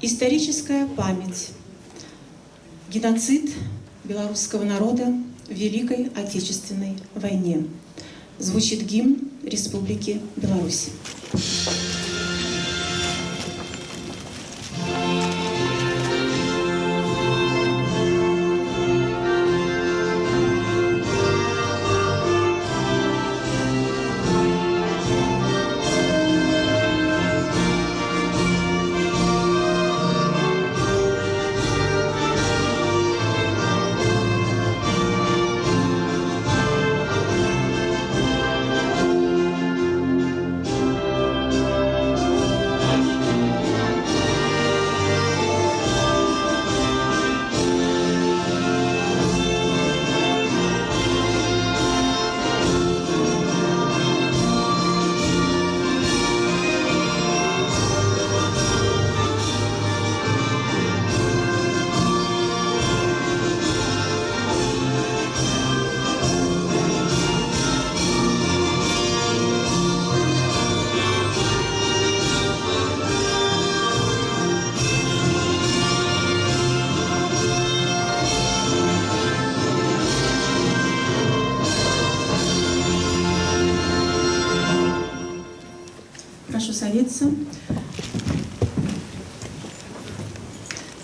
Историческая память. Геноцид белорусского народа в Великой Отечественной войне. Звучит гимн Республики Беларусь. Прошу садиться.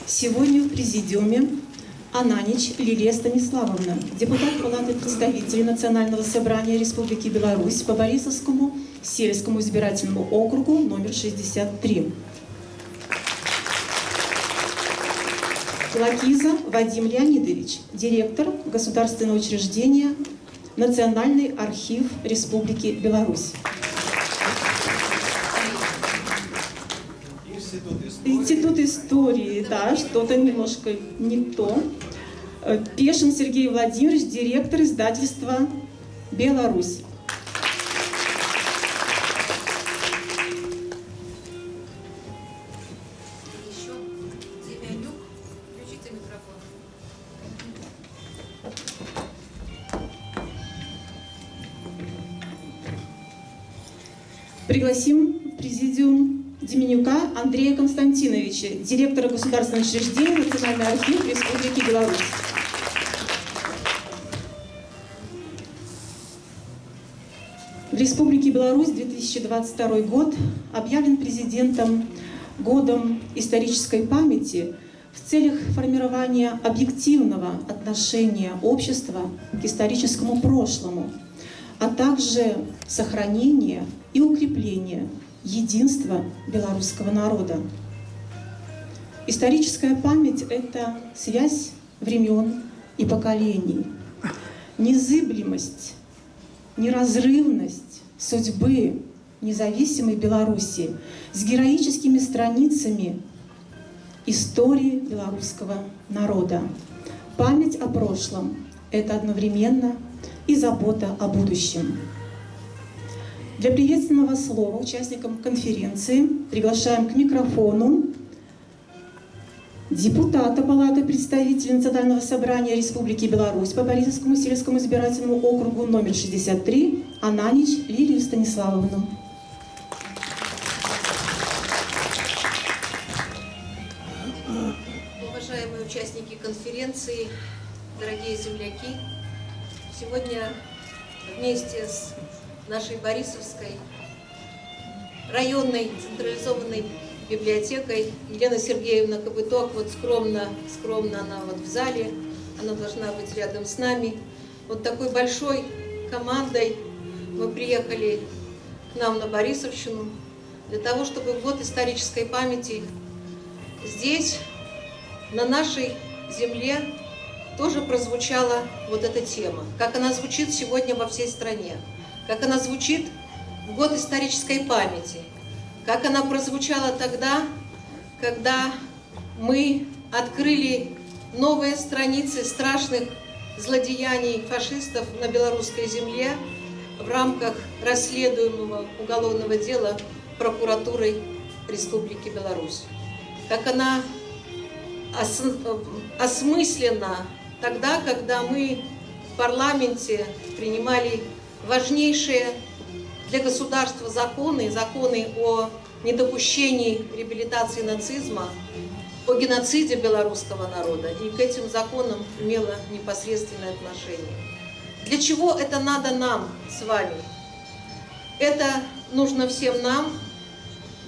Сегодня в президиуме Ананич Лилия Станиславовна, депутат Палаты представителей Национального собрания Республики Беларусь по Борисовскому сельскому избирательному округу номер 63. Лакиза Вадим Леонидович, директор государственного учреждения Национальный архив Республики Беларусь. Институт истории, да, что-то немножко не то. Пешин Сергей Владимирович, директор издательства «Беларусь». Пригласим в президиум Деменюка Андрея Константиновича, директора государственного учреждения Национальный архив Республики Беларусь. В Республике Беларусь 2022 год объявлен президентом годом исторической памяти в целях формирования объективного отношения общества к историческому прошлому, а также сохранения и укрепления единства белорусского народа. Историческая память — это связь времен и поколений, незыблемость, неразрывность судьбы независимой Беларуси с героическими страницами истории белорусского народа. Память о прошлом — это одновременно и забота о будущем. Для приветственного слова участникам конференции приглашаем к микрофону депутата Палаты представителей Национального собрания Республики Беларусь по Борисовскому сельскому избирательному округу номер 63 Ананич Лилию Станиславовну. Уважаемые участники конференции, дорогие земляки, сегодня вместе с нашей Борисовской районной централизованной библиотекой Елена Сергеевна Копыток, вот скромно она вот в зале, она должна быть рядом с нами. Вот такой большой командой мы приехали к нам на Борисовщину для того, чтобы в год исторической памяти здесь, на нашей земле, тоже прозвучала вот эта тема, как она звучит сегодня во всей стране. Как она звучит в год исторической памяти, как она прозвучала тогда, когда мы открыли новые страницы страшных злодеяний фашистов на белорусской земле в рамках расследуемого уголовного дела прокуратурой Республики Беларусь. Как она осмыслена тогда, когда мы в парламенте принимали важнейшие для государства законы о недопущении реабилитации нацизма, о геноциде белорусского народа, и к этим законам имела непосредственное отношение. Для чего это надо нам с вами? Это нужно всем нам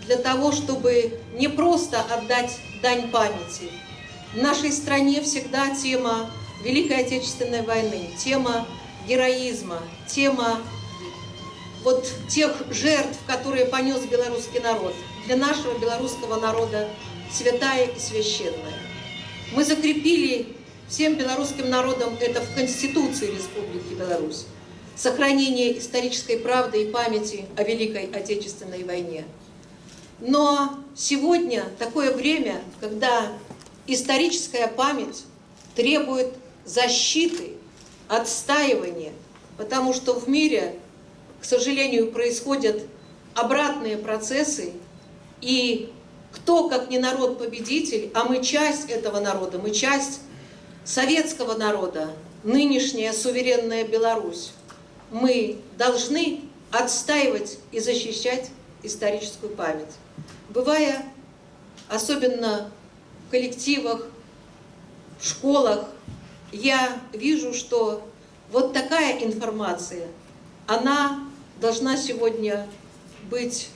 для того, чтобы не просто отдать дань памяти. В нашей стране всегда тема Великой Отечественной войны, тема героизма, тема вот тех жертв, которые понес белорусский народ, для нашего белорусского народа святая и священная. Мы закрепили всем белорусским народом это в Конституции Республики Беларусь. Сохранение исторической правды и памяти о Великой Отечественной войне. Но сегодня такое время, когда историческая память требует защиты, отстаивания, потому что в мире, к сожалению, происходят обратные процессы, и кто, как не народ-победитель, а мы часть этого народа, мы часть советского народа, нынешняя суверенная Беларусь, мы должны отстаивать и защищать историческую память. Бывая, особенно в коллективах, в школах, я вижу, что вот такая информация, она должна сегодня быть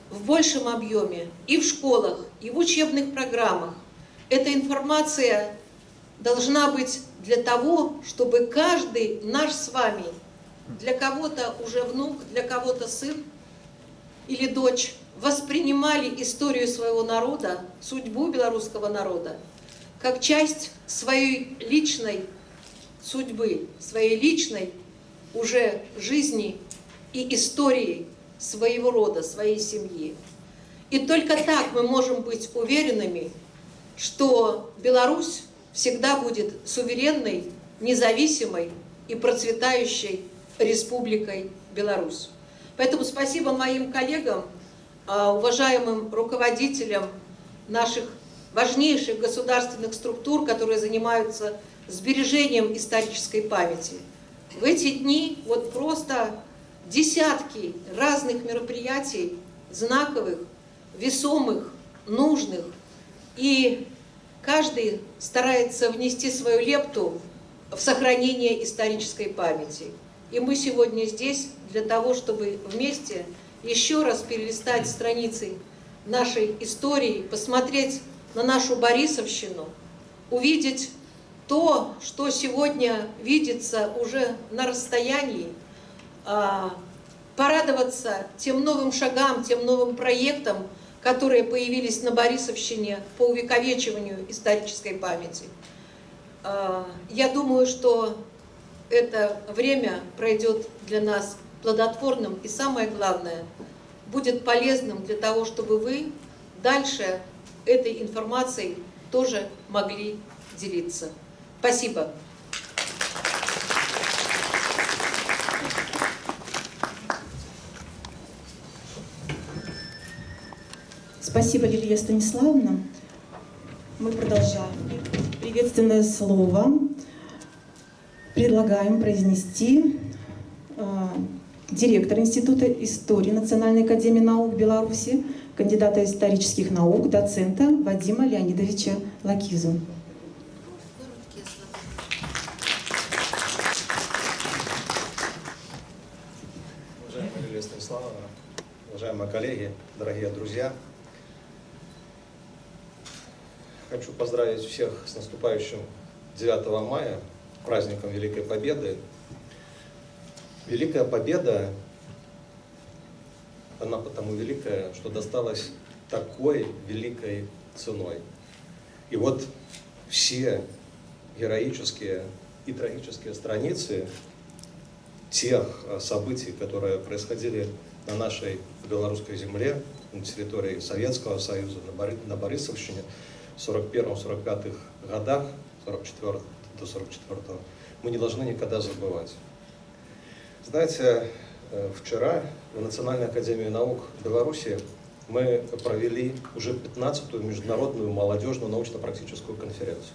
в большем объеме и в школах, и в учебных программах. Эта информация должна быть для того, чтобы каждый наш с вами, для кого-то уже внук, для кого-то сын или дочь, воспринимали историю своего народа, судьбу белорусского народа, как часть своей личной судьбы, своей личной уже жизни и истории своего рода, своей семьи. И только так мы можем быть уверенными, что Беларусь всегда будет суверенной, независимой и процветающей Республикой Беларусь. Поэтому спасибо моим коллегам, уважаемым руководителям наших важнейших государственных структур, которые занимаются сбережением исторической памяти. В эти дни вот просто десятки разных мероприятий, знаковых, весомых, нужных, и каждый старается внести свою лепту в сохранение исторической памяти. И мы сегодня здесь для того, чтобы вместе еще раз перелистать страницы нашей истории, посмотреть на нашу Борисовщину, увидеть то, что сегодня видится уже на расстоянии, порадоваться тем новым шагам, тем новым проектам, которые появились на Борисовщине по увековечиванию исторической памяти. Я думаю, что это время пройдет для нас плодотворным и, самое главное, будет полезным для того, чтобы вы дальше этой информацией тоже могли делиться. Спасибо. Спасибо, Лилия Станиславовна. Мы продолжаем. Приветственное слово предлагаем произнести директор Института истории Национальной академии наук Беларуси, кандидата исторических наук, доцента Вадима Леонидовича Лакизу. Уважаемая Лилия Станиславовна, уважаемые коллеги, дорогие друзья, хочу поздравить всех с наступающим 9 мая, праздником Великой Победы. Великая Победа, она потому великая, что досталась такой великой ценой. И вот все героические и трагические страницы тех событий, которые происходили на нашей белорусской земле, на территории Советского Союза, на Борисовщине, в 41-45 годах, 44 до 44, мы не должны никогда забывать. Знаете, вчера в Национальной академии наук Беларуси мы провели уже 15-ю международную молодежную научно-практическую конференцию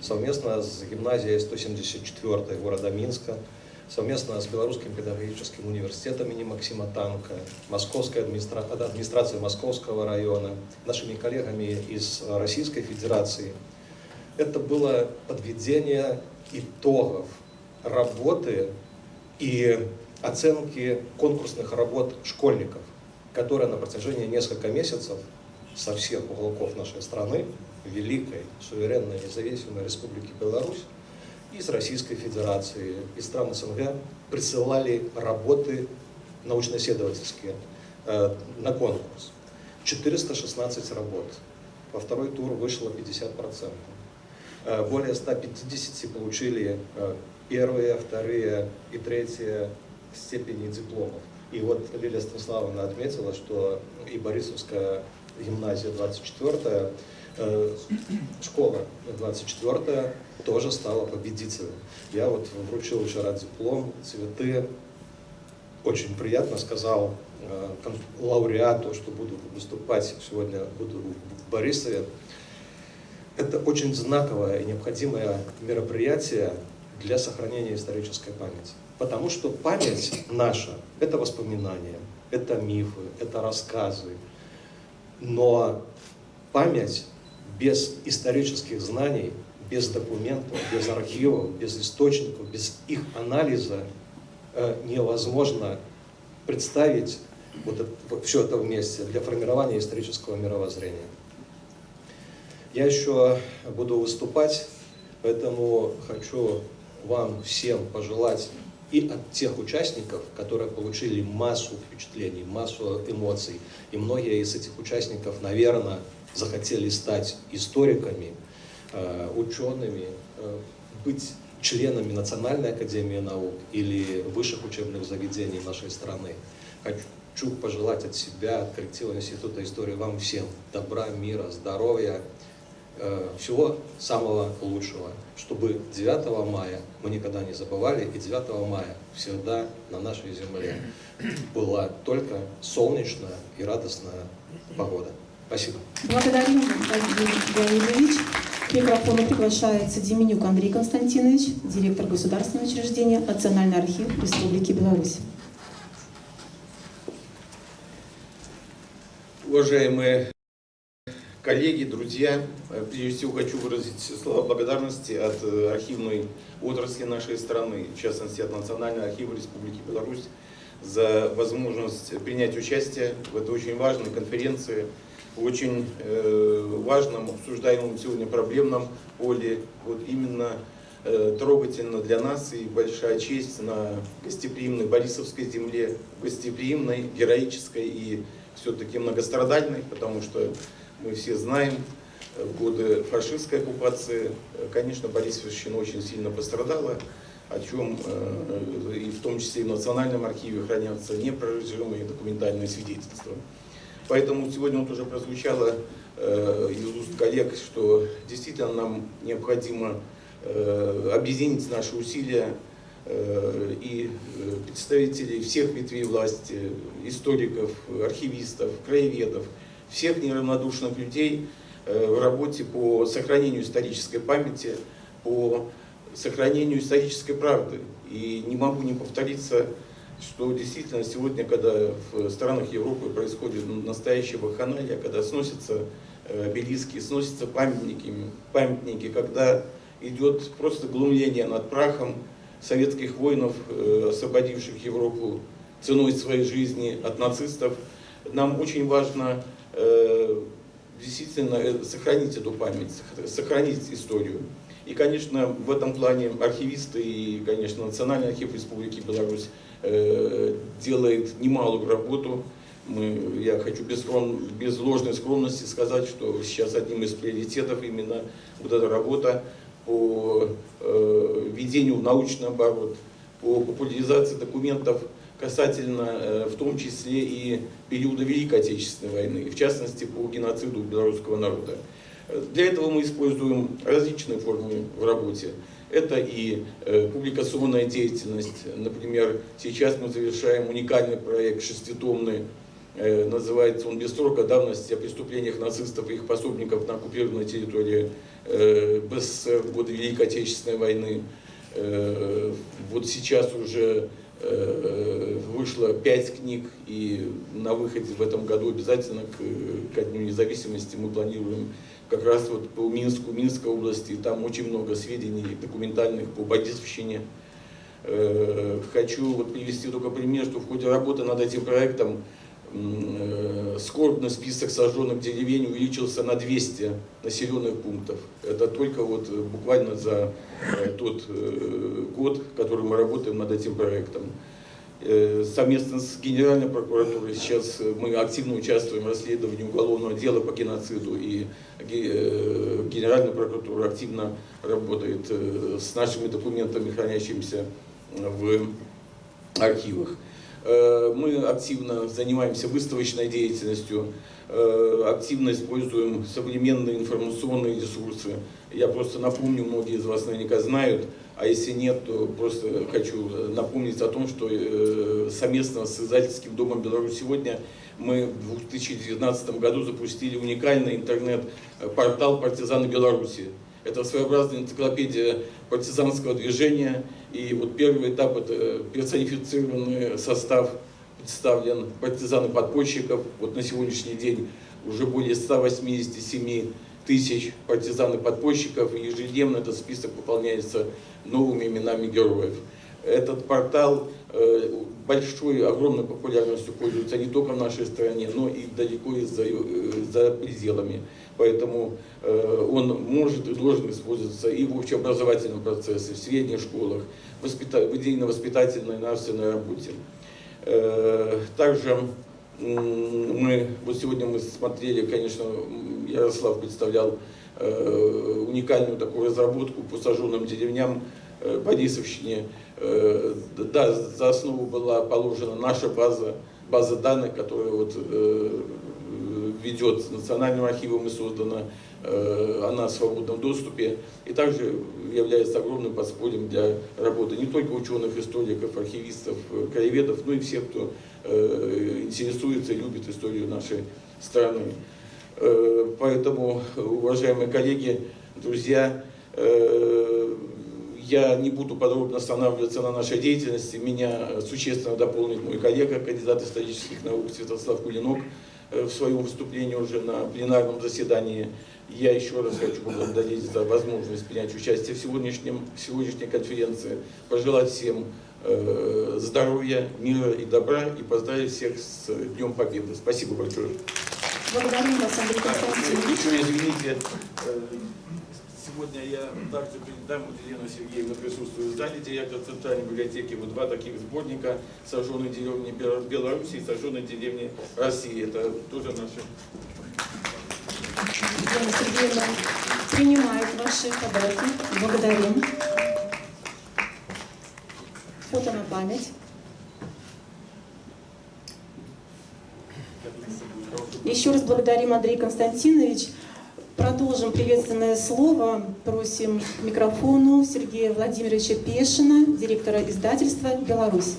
совместно с гимназией 174 города Минска, совместно с Белорусским педагогическим университетом имени Максима Танка, Московской администрацией Московского района, нашими коллегами из Российской Федерации. Это было подведение итогов работы и оценки конкурсных работ школьников, которые на протяжении нескольких месяцев со всех уголков нашей страны, великой, суверенной, независимой Республики Беларусь, из Российской Федерации, из стран СНГ присылали работы научно-исследовательские на конкурс. 416 работ. Во второй тур вышло 50%. Более 150 получили первые, вторые и третьи степени дипломов. И вот Лилия Станиславовна отметила, что и Борисовская гимназия 24-я, школа 24-я тоже стала победителем. Я вот вручил вчера диплом, цветы. Очень приятно сказал лауреату, что буду выступать сегодня, буду в Борисове. Это очень знаковое и необходимое мероприятие для сохранения исторической памяти. Потому что память наша – это воспоминания, это мифы, это рассказы. Но память без исторических знаний, без документов, без архивов, без источников, без их анализа невозможно представить все это вместе для формирования исторического мировоззрения. Я еще буду выступать, поэтому хочу вам всем пожелать и от тех участников, которые получили массу впечатлений, массу эмоций, и многие из этих участников, наверное, захотели стать историками, учеными, быть членами Национальной академии наук или высших учебных заведений нашей страны. Хочу пожелать от себя, от коллектива Института истории вам всем добра, мира, здоровья, всего самого лучшего, чтобы 9 мая мы никогда не забывали, и 9 мая всегда на нашей земле была только солнечная и радостная погода. Спасибо. Благодарим, Владимир Леонидович. К микрофону приглашается Деменюк Андрей Константинович, директор государственного учреждения Национальный архив Республики Беларусь. Уважаемые коллеги, друзья, прежде всего хочу выразить слова благодарности от архивной отрасли нашей страны, в частности от Национального архива Республики Беларусь, за возможность принять участие в этой очень важной конференции, в очень важном, обсуждаемом сегодня проблемном поле. Вот именно трогательно для нас и большая честь на гостеприимной Борисовской земле, гостеприимной, героической и все-таки многострадальной, потому что мы все знаем, в годы фашистской оккупации, конечно, Борисовщина очень сильно пострадала, о чем и в том числе и в Национальном архиве хранятся неопровержимые документальные свидетельства. Поэтому сегодня вот уже прозвучало из уст коллег, что действительно нам необходимо объединить наши усилия и представителей всех ветвей власти, историков, архивистов, краеведов, всех неравнодушных людей в работе по сохранению исторической памяти, по сохранению исторической правды. И не могу не повториться, что действительно сегодня, когда в странах Европы происходит настоящая вакханалия, когда сносятся обелиски, сносятся памятники, когда идет просто глумление над прахом советских воинов, освободивших Европу ценой своей жизни от нацистов, нам очень важно действительно сохранить эту память, сохранить историю. И, конечно, в этом плане архивисты и, конечно, Национальный архив Республики Беларусь делает немалую работу. Я хочу без ложной скромности сказать, что сейчас одним из приоритетов именно вот эта работа по введению в научный оборот, по популяризации документов касательно в том числе и периода Великой Отечественной войны, в частности по геноциду белорусского народа. Для этого мы используем различные формы в работе. Это и публикационная деятельность. Например, сейчас мы завершаем уникальный проект шеститомный, называется он «Без срока давности о преступлениях нацистов и их пособников на оккупированной территории БССР в годы Великой Отечественной войны». Вот сейчас уже вышло 5 книг, и на выходе в этом году обязательно ко Дню независимости мы планируем как раз вот по Минску, Минской области. Там очень много сведений документальных по Борисовщине. Хочу вот привести только пример, что в ходе работы над этим проектом скорбный список сожженных деревень увеличился на 200 населенных пунктов. Это только вот буквально за тот год, который мы работаем над этим проектом. Совместно с Генеральной прокуратурой сейчас мы активно участвуем в расследовании уголовного дела по геноциду, и Генеральная прокуратура активно работает с нашими документами, хранящимися в архивах. Мы активно занимаемся выставочной деятельностью, активно используем современные информационные ресурсы. Я просто напомню, многие из вас наверняка знают, а если нет, то просто хочу напомнить о том, что совместно с Издательским домом «Беларусь сегодня» мы в 2019 году запустили уникальный интернет-портал «Партизаны Беларуси». Это своеобразная энциклопедия партизанского движения. И вот первый этап – это персонифицированный состав, представлен партизаны-подпольщиков. Вот на сегодняшний день уже более 187 тысяч партизан и подпольщиков. И ежедневно этот список пополняется новыми именами героев. Этот портал большой, огромной популярностью пользуется не только в нашей стране, но и далеко и за пределами. Поэтому он может и должен использоваться и в общеобразовательном процессе, в средних школах, в идейно-воспитательной, нравственной работе. Также вот сегодня мы смотрели, конечно, Ярослав представлял уникальную такую разработку по сожженным деревням Борисовщине. Да, за основу была положена наша база данных, которая вот ведет Национальным архивом и создана, она в свободном доступе, и также является огромным подспорьем для работы не только ученых, историков, архивистов, краеведов, но и всех, кто интересуется и любит историю нашей страны. Поэтому, уважаемые коллеги, друзья, я не буду подробно останавливаться на нашей деятельности. Меня существенно дополнит мой коллега, кандидат исторических наук Святослав Кулинок в своем выступлении уже на пленарном заседании. Я еще раз хочу поблагодарить за возможность принять участие в сегодняшней конференции, пожелать всем здоровья, мира и добра и поздравить всех с Днем Победы. Спасибо большое. Благодарим вас, Андрей Константинович. Еще извините, сегодня я также передам Елену Сергеевну, присутствую в зале, директор Центральной библиотеки, вот 2 таких сборника «Сожженные деревни Беларуси» и «Сожженные деревни России». Это тоже наши. Елена Сергеевна принимает ваши подарки. Благодарим. Фото на память. Еще раз благодарим, Андрей Константинович. Продолжим приветственное слово. Просим к микрофону Сергея Владимировича Пешина, директора издательства «Беларусь».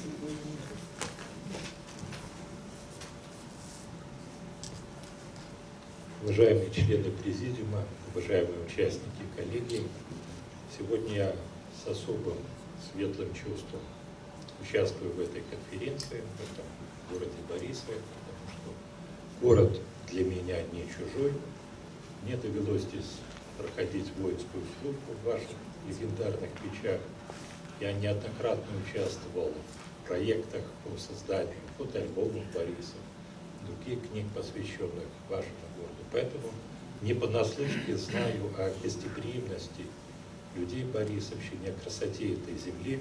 Уважаемые члены президиума, уважаемые участники и коллеги, сегодня я с особым светлым чувством участвую в этой конференции, в этом городе Борисове, потому что город для меня не чужой. Мне довелось здесь проходить воинскую службу в ваших легендарных печах. Я неоднократно участвовал в проектах по созданию фотоальбомов Борисов, других книг, посвященных вашему городу. Поэтому не понаслышке знаю о гостеприимности людей Борисовщины, о красоте этой земли.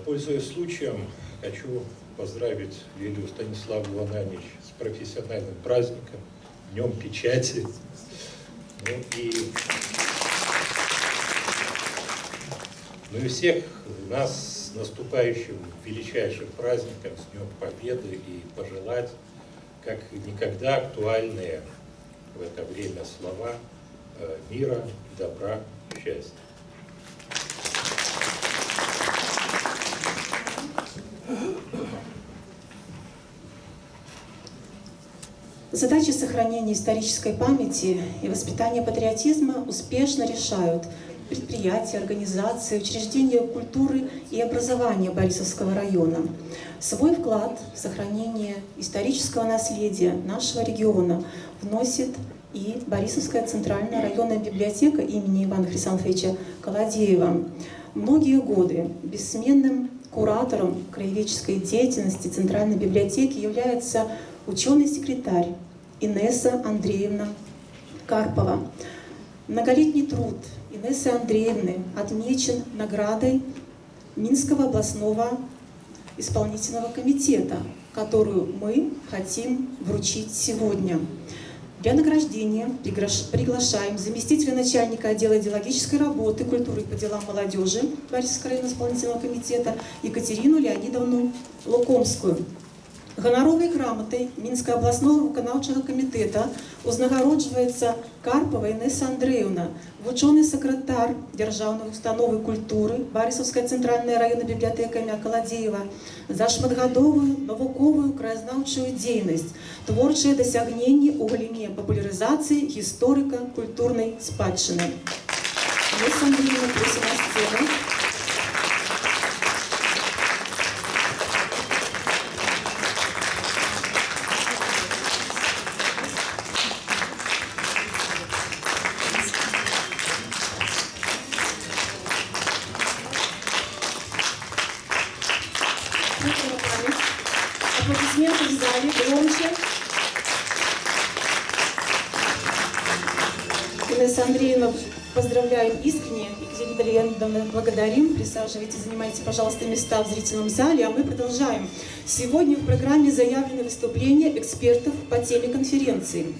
Пользуясь случаем, хочу поздравить Лилию Станиславовну Ананич с профессиональным праздником, Днем печати. Ну и всех нас с наступающим величайшим праздником, с Днем Победы, и пожелать, как никогда актуальные в это время слова, мира, добра, счастья. Задачи сохранения исторической памяти и воспитания патриотизма успешно решают предприятия, организации, учреждения культуры и образования Борисовского района. Свой вклад в сохранение исторического наследия нашего региона вносит и Борисовская центральная районная библиотека имени Ивана Хрисанфовича Колодеева. Многие годы бессменным куратором краеведческой деятельности Центральной библиотеки является ученый-секретарь Инесса Андреевна Карпова. Многолетний труд Инессы Андреевны отмечен наградой Минского областного исполнительного комитета, которую мы хотим вручить сегодня. Для награждения приглашаем заместителя начальника отдела идеологической работы, культуры и по делам молодежи Борисовского районного исполнительного комитета Екатерину Леонидовну Лукомскую. Гоноровой грамотой Минского областного выканаўчага комитета узнагароджваецца Карпова Інеса Андреевна, вучоны сакратар Дзяржаўнай установы культуры Борисовская центральная районная библиотека імя Колодеева за шматгадовую навуковую краязнаўчую дзейнасць, творчыя дасягненні ў галіне папулярызацыі гісторыка-культурнай спадчыны. Інеса Андреевна, просім на сцену. Аплодисменты в зале, громче. Инесса Андреевна, поздравляем искренне. Екатерина Леонидовна, благодарим. Присаживайтесь, занимайте, пожалуйста, места в зрительном зале, а мы продолжаем. Сегодня в программе заявлены выступления экспертов по теме конференции.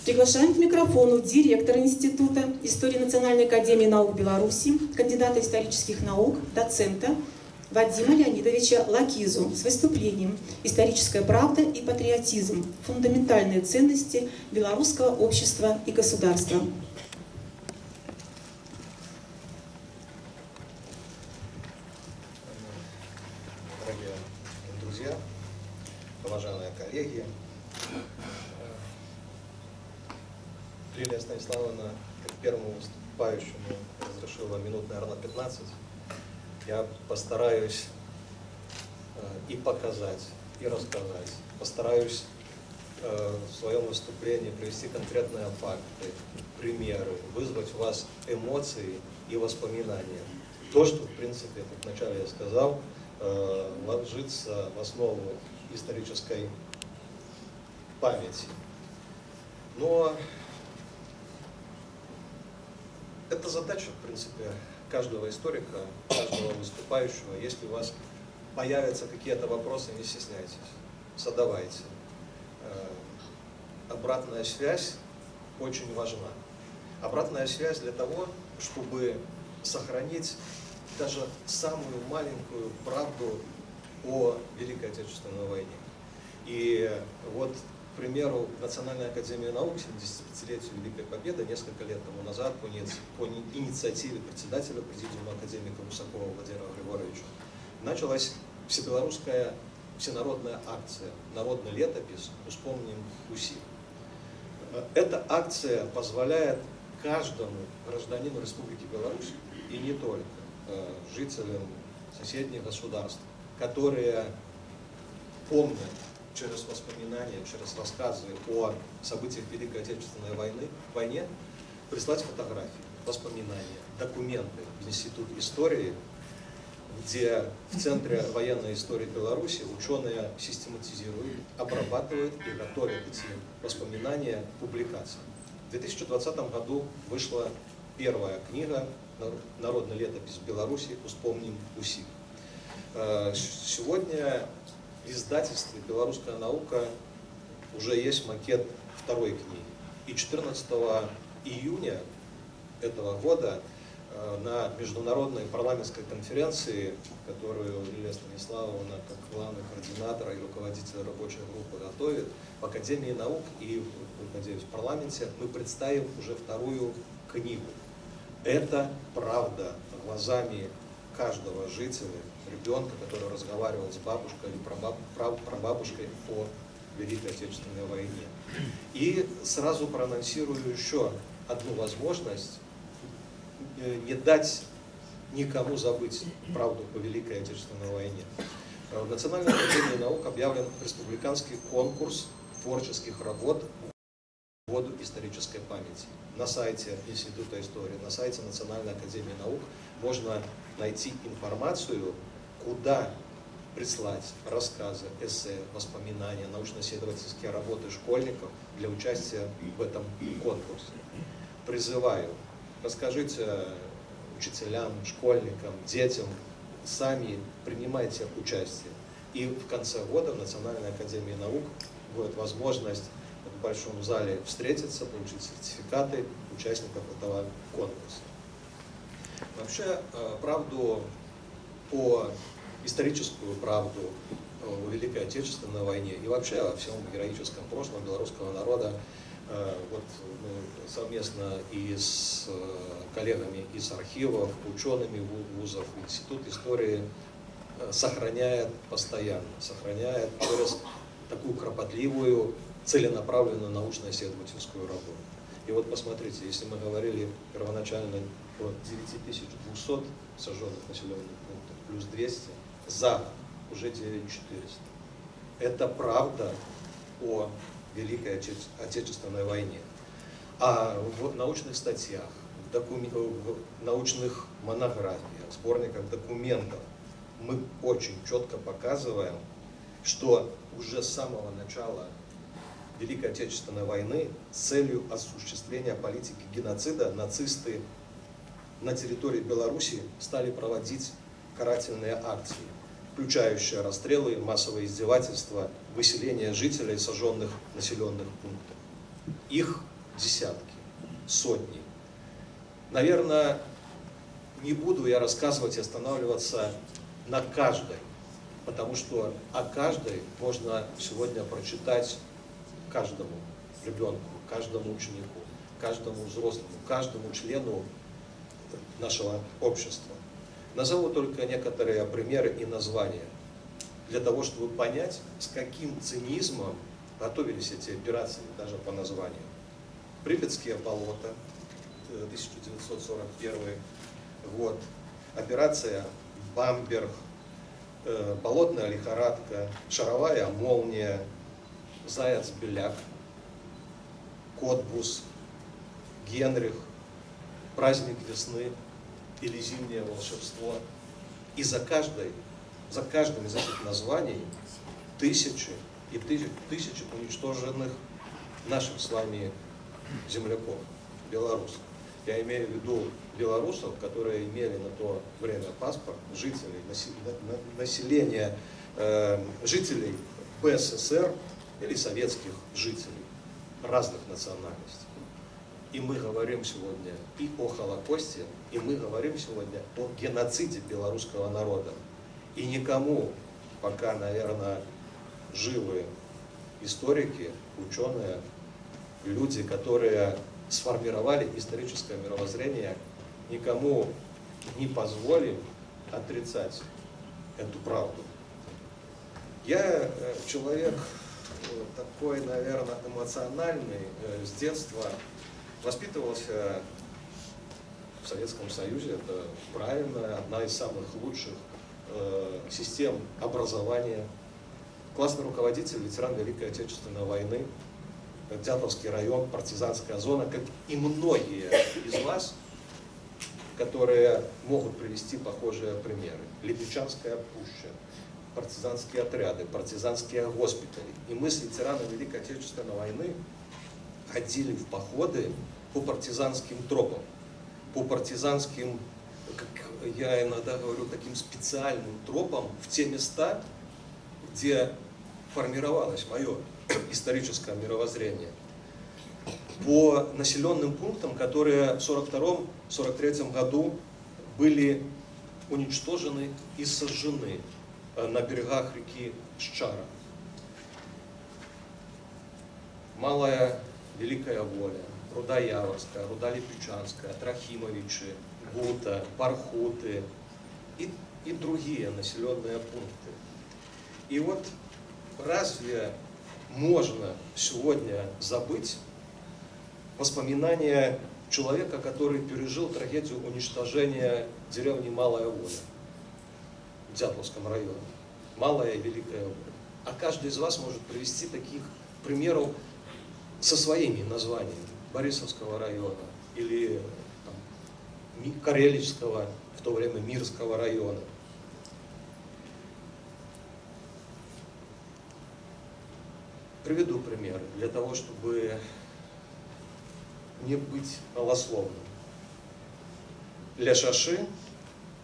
Приглашаем к микрофону директора Института истории Национальной академии наук Беларуси, кандидата исторических наук, доцента Вадима Леонидовича Лакизу с выступлением «Историческая правда и патриотизм. Фундаментальные ценности белорусского общества и государства». Дорогие друзья, уважаемые коллеги, Лилия Станиславовна, как первому выступающему, разрешила минут, наверное, 15. Я постараюсь и показать, и рассказать. Постараюсь в своем выступлении привести конкретные факты, примеры, вызвать у вас эмоции и воспоминания. То, что, в принципе, как вначале я сказал, ложится в основу исторической памяти. Но это задача, в принципе, каждого историка, каждого выступающего. Если у вас появятся какие-то вопросы, не стесняйтесь, задавайте. Обратная связь очень важна. Обратная связь для того, чтобы сохранить даже самую маленькую правду о Великой Отечественной войне. И вот, к примеру, Национальная академия наук 75-летию Великой Победы несколько лет тому назад по инициативе председателя президиума академика Гусакова Владимира Григорьевича началась всебелорусская всенародная акция «Народный летопись. Вспомним Руси». Эта акция позволяет каждому гражданину Республики Беларусь, и не только, жителям соседних государств, которые помнят через воспоминания, через рассказы о событиях Великой Отечественной войне, прислать фотографии, воспоминания, документы в Институт истории, где в Центре военной истории Беларуси ученые систематизируют, обрабатывают и готовят эти воспоминания к публикации. В 2020 году вышла первая книга «Народная летопись Беларуси. Вспомним Руси». Сегодня в издательстве «Белорусская наука» уже есть макет второй книги. И 14 июня этого года на международной парламентской конференции, которую Лилия Станиславовна, как главный координатор и руководитель рабочей группы, готовит, в Академии наук и, надеюсь, в парламенте мы представим уже вторую книгу. Это правда глазами каждого жителя, ребенка, который разговаривал с бабушкой или прабабушкой о Великой Отечественной войне. И сразу проанонсирую еще одну возможность. не дать никому забыть правду по Великой Отечественной войне. В Национальной академии наук объявлен республиканский конкурс творческих работ в году исторической памяти. На сайте Института истории, на сайте Национальной академии наук можно найти информацию, куда прислать рассказы, эссе, воспоминания, научно-исследовательские работы школьников для участия в этом конкурсе. Призываю, расскажите учителям, школьникам, детям, сами принимайте участие. И в конце года в Национальной академии наук будет возможность в большом зале встретиться, получить сертификаты участников этого конкурса. Вообще, правду историческую правду о Великой Отечественной войне и вообще о всем героическом прошлом белорусского народа вот мы совместно и с коллегами из архивов, учеными вузов, Институт истории сохраняет постоянно, сохраняет такую кропотливую, целенаправленную научно-исследовательскую работу. И вот посмотрите, если мы говорили первоначально о 9200 сожженных населенных пунктах, плюс 200, за год уже 9400. Это правда о Великой Отечественной войне. А в научных статьях, в научных монографиях, сборниках документов мы очень четко показываем, что уже с самого начала Великой Отечественной войны с целью осуществления политики геноцида нацисты на территории Беларуси стали проводить карательные акции, включающие расстрелы, массовые издевательства, выселение жителей сожженных населенных пунктов. Их десятки, сотни. Наверное, не буду я рассказывать и останавливаться на каждой, потому что о каждой можно сегодня прочитать каждому ребенку, каждому ученику, каждому взрослому, каждому члену нашего общества. Назову только некоторые примеры и названия, для того, чтобы понять, с каким цинизмом готовились эти операции, даже по названию. Припятские болота, 1941 год, операция «Бамберг», болотная лихорадка, шаровая молния, Заяц-Беляк, Котбус, Генрих, праздник весны или зимнее волшебство. И за каждым из этих названий тысячи и тысячи уничтоженных наших с вами земляков, белорусов. Я имею в виду белорусов, которые имели на то время паспорт, жителей, населения, жителей БССР или советских жителей разных национальностей. И мы говорим сегодня и о Холокосте, и мы говорим сегодня о геноциде белорусского народа. И никому пока, наверное, живы историки, ученые, люди, которые сформировали историческое мировоззрение, никому не позволим отрицать эту правду. Я человек такой, наверное, эмоциональный, с детства воспитывался в Советском Союзе, это правильно, одна из самых лучших систем образования. Классный руководитель, ветеран Великой Отечественной войны, Дятловский район, партизанская зона, как и многие из вас, которые могут привести похожие примеры. Липичанская пуща, партизанские отряды, партизанские госпитали. И мы с ветеранами Великой Отечественной войны ходили в походы по партизанским тропам, по партизанским, как я иногда говорю, таким специальным тропам в те места, где формировалось мое историческое мировоззрение, по населенным пунктам, которые в 1942-1943 году были уничтожены и сожжены на берегах реки Счара. Малая Великая Воля, Руда Яворская, Руда Липичанская, Трохимовичи, Гута, Бархуты и другие населенные пункты. И вот разве можно сегодня забыть воспоминания человека, который пережил трагедию уничтожения деревни Малая Воля в Дятловском районе. Малая и Великая Воля. А каждый из вас может привести таких примеров со своими названиями. Борисовского района или там, Карелического, в то время Мирского района. Приведу примеры для того, чтобы не быть голословным. Для Шашы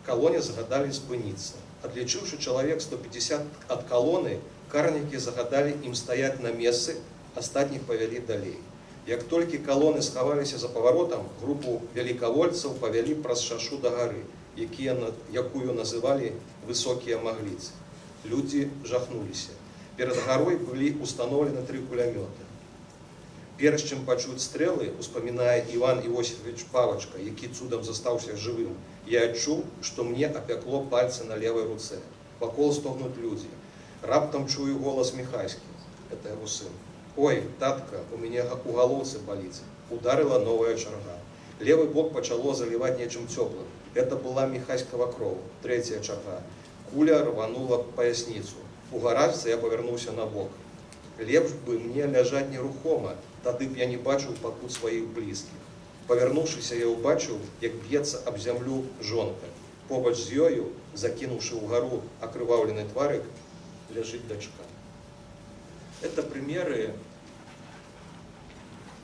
колоне загадали спыніцца. Отлічыўшы чалавек 150 ад калоны, карнікі загадалі ім стаяць на месцы, астатніх павялі далей. Як толькі калоны схаваліся за паваротам, групу вялікавольцаў павялі праз Шашу да гары, якую называлі высокія магліцы. Людзі жахнуліся. Перад гарой былі установлены 3 кулямёты. Перш чым пачуць стрэлы, успамінае Іван Іосифович Павачка, які цудам застаўся жывым, я адчуў, што мне апякло пальцы на левой руцэ. Вакол стогнуць людзі. Раптам чую голас Міхайскі, это яго сын. Ой, татка, у мяне у галоўцы баліць. Ударыла новая чарга. Левый бок пачало заліваць нечым цёплым. Это была Міхайскава кроў, 3-я чарга. Куля рванула паясніцу. У гарачцы я павярнуўся на бок. Лепш бы мне ляжаць нерухома, тады б я не бачыў пакут сваіх блізкіх. Павярнуўшыся, я ўбачыў, як б'ецца аб зямлю жонка. Побач з ёю, закінуўшы ўгару акрываўлены тварык, ляжыць дачка. Это примеры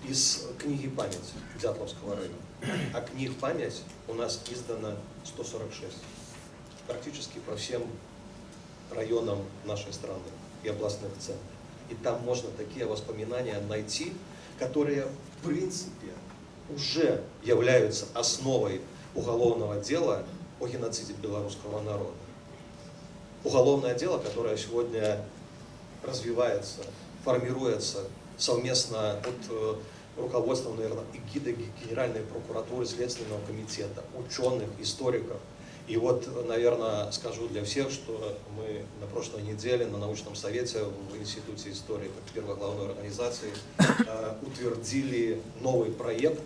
из книги «Память» Дятловского района. А книг «Память» у нас издано 146. Практически по всем районам нашей страны и областных центров. И там можно такие воспоминания найти, которые в принципе уже являются основой уголовного дела о геноциде белорусского народа. Уголовное дело, которое сегодня развивается, формируется совместно под руководством, наверное, эгидой Генеральной прокуратуры, Следственного комитета, ученых, историков. И вот, наверное, скажу для всех, что мы на прошлой неделе на научном совете в Институте истории, как первой главной организации, утвердили новый проект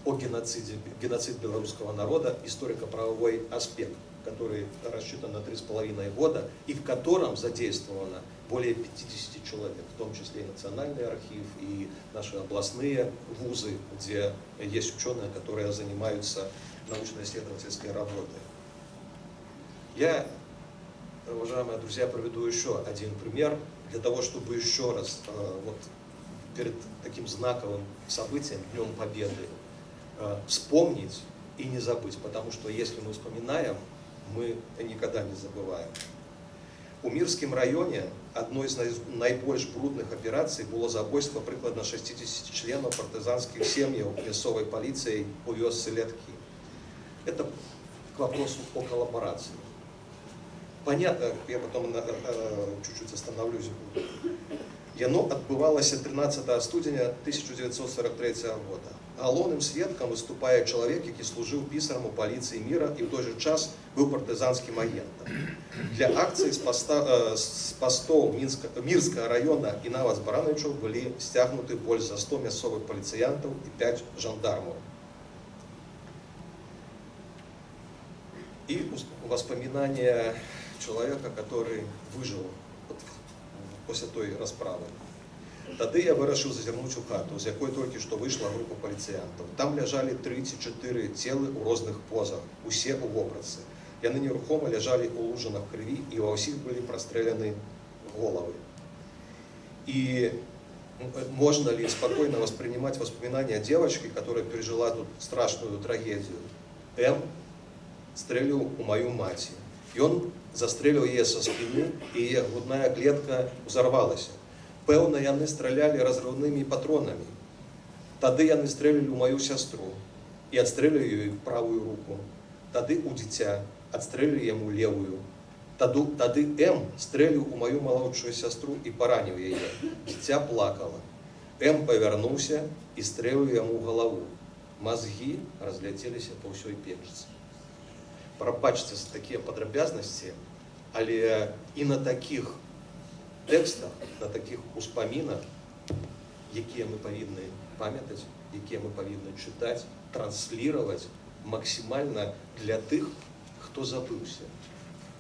о геноцид белорусского народа, историко-правовой аспект, который рассчитан на 3,5 года, и в котором задействовано более 50 человек, в том числе и Национальный архив, и наши областные вузы, где есть ученые, которые занимаются научно-исследовательской работой. Я, уважаемые друзья, приведу еще один пример, для того, чтобы еще раз вот, перед таким знаковым событием, Днем Победы, вспомнить и не забыть, потому что если мы вспоминаем, мы никогда не забываем. У Мирскім районе одной из найбольш брудных операций было забойство прикладно 60 членов партизанских семей мясцовой полицией у вёсцы Лятки. Это к вопросу о коллаборации. Понятно, я потом чуть-чуть остановлюсь. Яно адбывалася 13 студзеня 1943 года. Галоўным сведкам выступае чалавек, які служыў пісарам у паліцыі міра і ў той жа час быў партызанскім агентам. Для акцыі з пастоў Мірскага района і нават з Барановичаў былі сцягнуты больш за 100 мясцовых паліцыянтаў і 5 жандармаў. И воспоминания человека, который выжил после той расправы. Тады я вырашыў зазірнуць у хату, з якой толькі што выйшла група паліцыянтаў. Там ляжалі 3-4 целы ў розных позах, усе ў вопратцы. Яны нерухома ляжалі ў лужынах крыві, і ва ўсіх былі прастрэляны головы. И можно ли спокойно воспринимать воспоминания девочки, которая пережила тут страшную трагедию? М стрелил у мою мать. И он застрелил ее со спины, и ее грудная клетка взорвалась. Пэўна, яны стреляли разрывными патронами. Тады яны стрелили у мою сестру и отстрелили ее правую руку. Тады у дитя отстрелили ему левую. Тады М стрелил у мою молодшую сестру и поранил ее. Дитя плакало. М повернулся и стрелил ему в голову. Мозги разлетелись по всей печцы. Прабачце за такие подробязности, але и на таких текстах, на таких успамінах, якія мы павінны памятаць, якія мы павінны чытаць, транслировать максимально для тых, хто забыўся.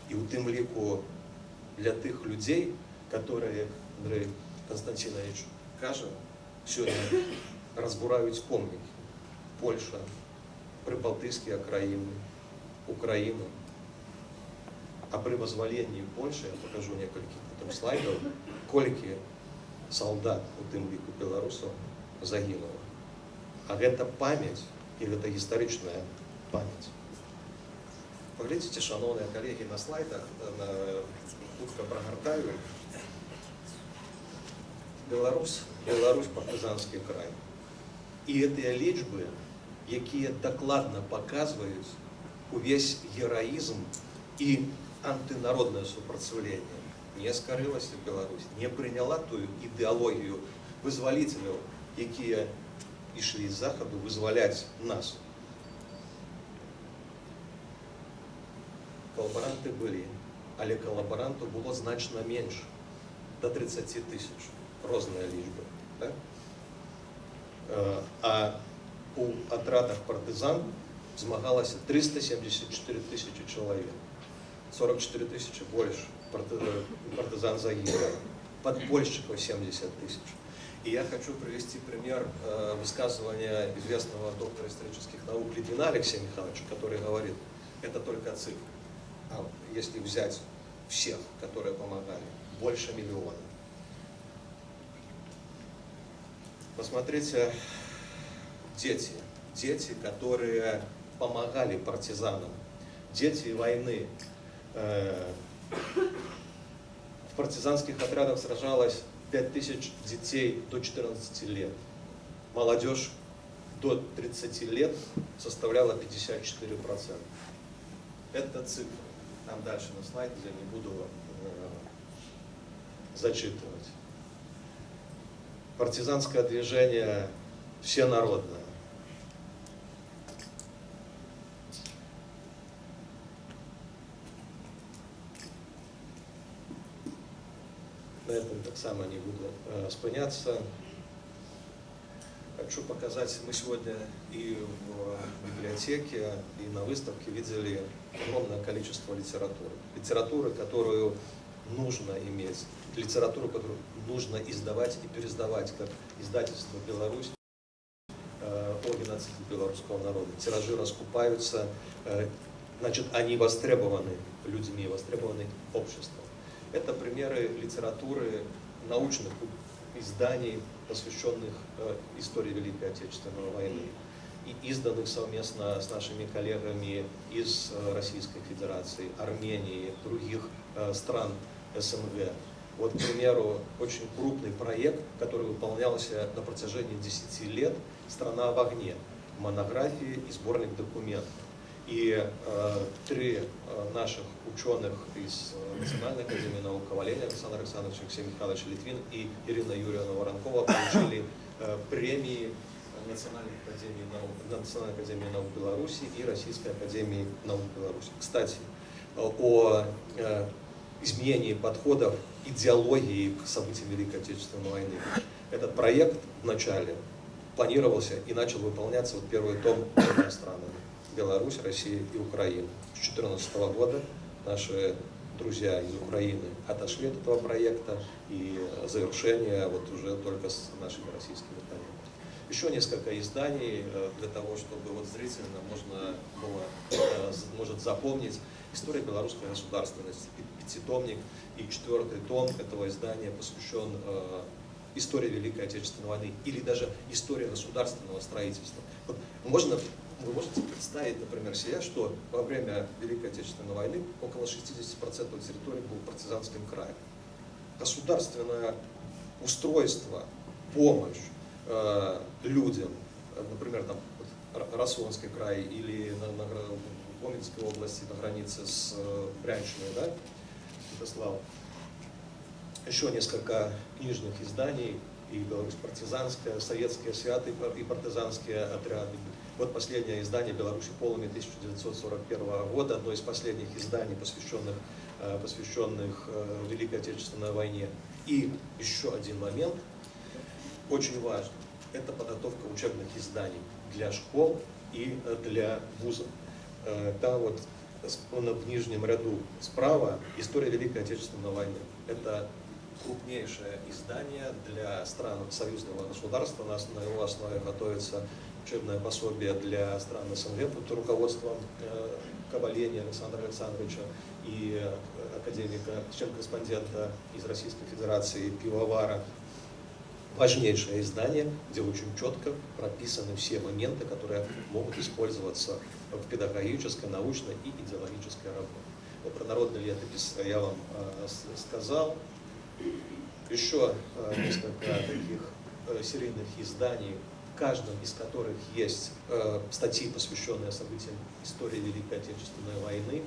І ў тым ліку для тых людзей, которые, Андрей Константинович кажа, сёння разбураюць помнікі. Польша, прыбалтыйскія краіны, Украіна. А при вызваленні Польши, я покажу некалькі потым слайдаў, колькі солдат, у тым ліку беларусаў, загінула. А гэта памяць, і гэта гістарычная памяць. Паглядзіце, шановныя калегі, на слайдах, хутка прагартаю. Беларусь, партызанскі край. І гэтыя лічбы, якія дакладна паказваюць увесь гераізм і антынародное супрацьстаўленне. Не скарылася Беларусь, не прыняла тую ідэалогію вызваліцеляў, якія ішлі з захаду вызваляць нас. Калабаранты былі, але калабарантаў было значна менш, до 30 000, розныя лічбы. Так? А у атрадах партызан змагалася 374 000 чалавек. 44 000 больше партизан загинуло, подпольщиков 70 000. И я хочу привести пример высказывания известного доктора исторических наук Литвина Алексея Михайловича, который говорит, это только цифры. А если взять всех, которые помогали, больше миллиона. Посмотрите, дети, которые помогали партизанам, дети войны. В партизанских отрядах сражалось 5000 детей до 14 лет. Молодежь до 30 лет составляла 54%. Это цифры. Там дальше на слайде я не буду зачитывать. Партизанское движение всенародное. На этом так само не буду спыняться. Хочу показать, мы сегодня и в библиотеке, и на выставке видели огромное количество литературы. Литературы, которую нужно иметь, литературу, которую нужно издавать и переиздавать, как издательство «Беларусь» о геноциде белорусского народа. Тиражи раскупаются, значит, они востребованы людьми, востребованы обществом. Это примеры литературы, научных изданий, посвященных истории Великой Отечественной войны, и изданных совместно с нашими коллегами из Российской Федерации, Армении, других стран СНГ. Вот, к примеру, очень крупный проект, который выполнялся на протяжении 10 лет, «Страна в огне», монографии и сборник документов. И три наших ученых из Национальной академии наук Коваленя, Александр Александрович, Алексей Михайлович Литвин и Ирина Юрьевна Воронкова получили премии Национальной академии наук Беларуси и Российской академии наук Беларуси. Кстати, о изменении подходов, идеологии к событиям Великой Отечественной войны. Этот проект вначале планировался и начал выполняться, вот первый том тремя странами: Беларусь, Россия и Украина. С 2014 года наши друзья из Украины отошли от этого проекта, и завершение вот уже только с нашими российскими коллегами. Еще несколько изданий для того, чтобы вот зрительно можно было, может запомнить. История белорусской государственности, пятитомник, и 4-й том этого издания посвящен истории Великой Отечественной войны или даже истории государственного строительства. Вот вы можете представить, например, себе, что во время Великой Отечественной войны около 60% территории был партизанским краем. Государственное устройство, помощь людям, например, там Рассонский край или на Гомельской области на границе с Брянщиной, да, Святослав. Еще несколько книжных изданий, и Беларусь партизанская, советские святы и партизанские отряды. Вот последнее издание «Беларусь полыми» 1941 года, одно из последних изданий, посвященных Великой Отечественной войне. И еще один момент, очень важный. это подготовка учебных изданий для школ и для вузов. Там вот в нижнем ряду справа «История Великой Отечественной войны». Это крупнейшее издание для стран союзного государства. На его основе готовится учебное пособие для стран СНГ под руководством Кабаленя Александра Александровича и академика, член-корреспондента из Российской Федерации Пивовара. Важнейшее издание, где очень четко прописаны все моменты, которые могут использоваться в педагогической, научной и идеологической работе. Вот про народный летопись я вам сказал. Еще несколько таких серийных изданий, в каждом из которых есть статьи, посвященные событиям истории Великой Отечественной войны.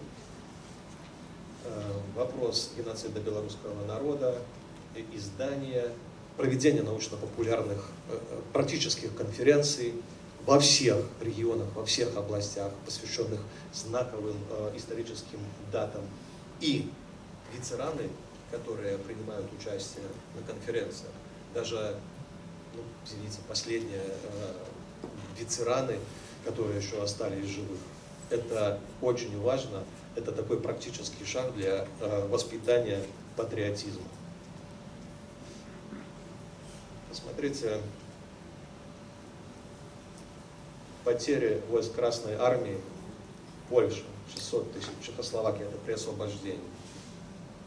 Вопрос геноцида белорусского народа, издание, проведение научно-популярных практических конференций во всех регионах, во всех областях, посвященных знаковым историческим датам, и ветераны, которые принимают участие на конференциях. Даже, извините, последние ветераны, которые еще остались живых. Это очень важно, это такой практический шаг для воспитания патриотизма. Посмотрите, потери войск Красной Армии, Польша, 600 тысяч, Чехословакия, это при освобождении.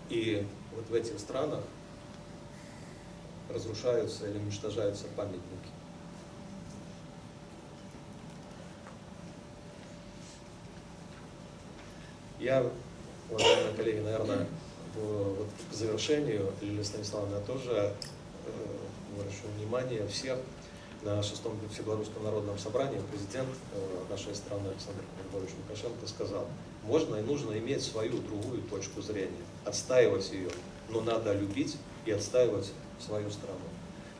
И вот в этих странах разрушаются или уничтожаются памятники. Я, уважаемые коллеги, наверное, вот к завершению, Лилия Станиславовна, тоже обращу внимание всех на 6-м Всебелорусском народном собрании президент нашей страны Александр Григорьевич Лукашенко сказал: можно и нужно иметь свою другую точку зрения, отстаивать ее, но надо любить и отстаивать свою страну.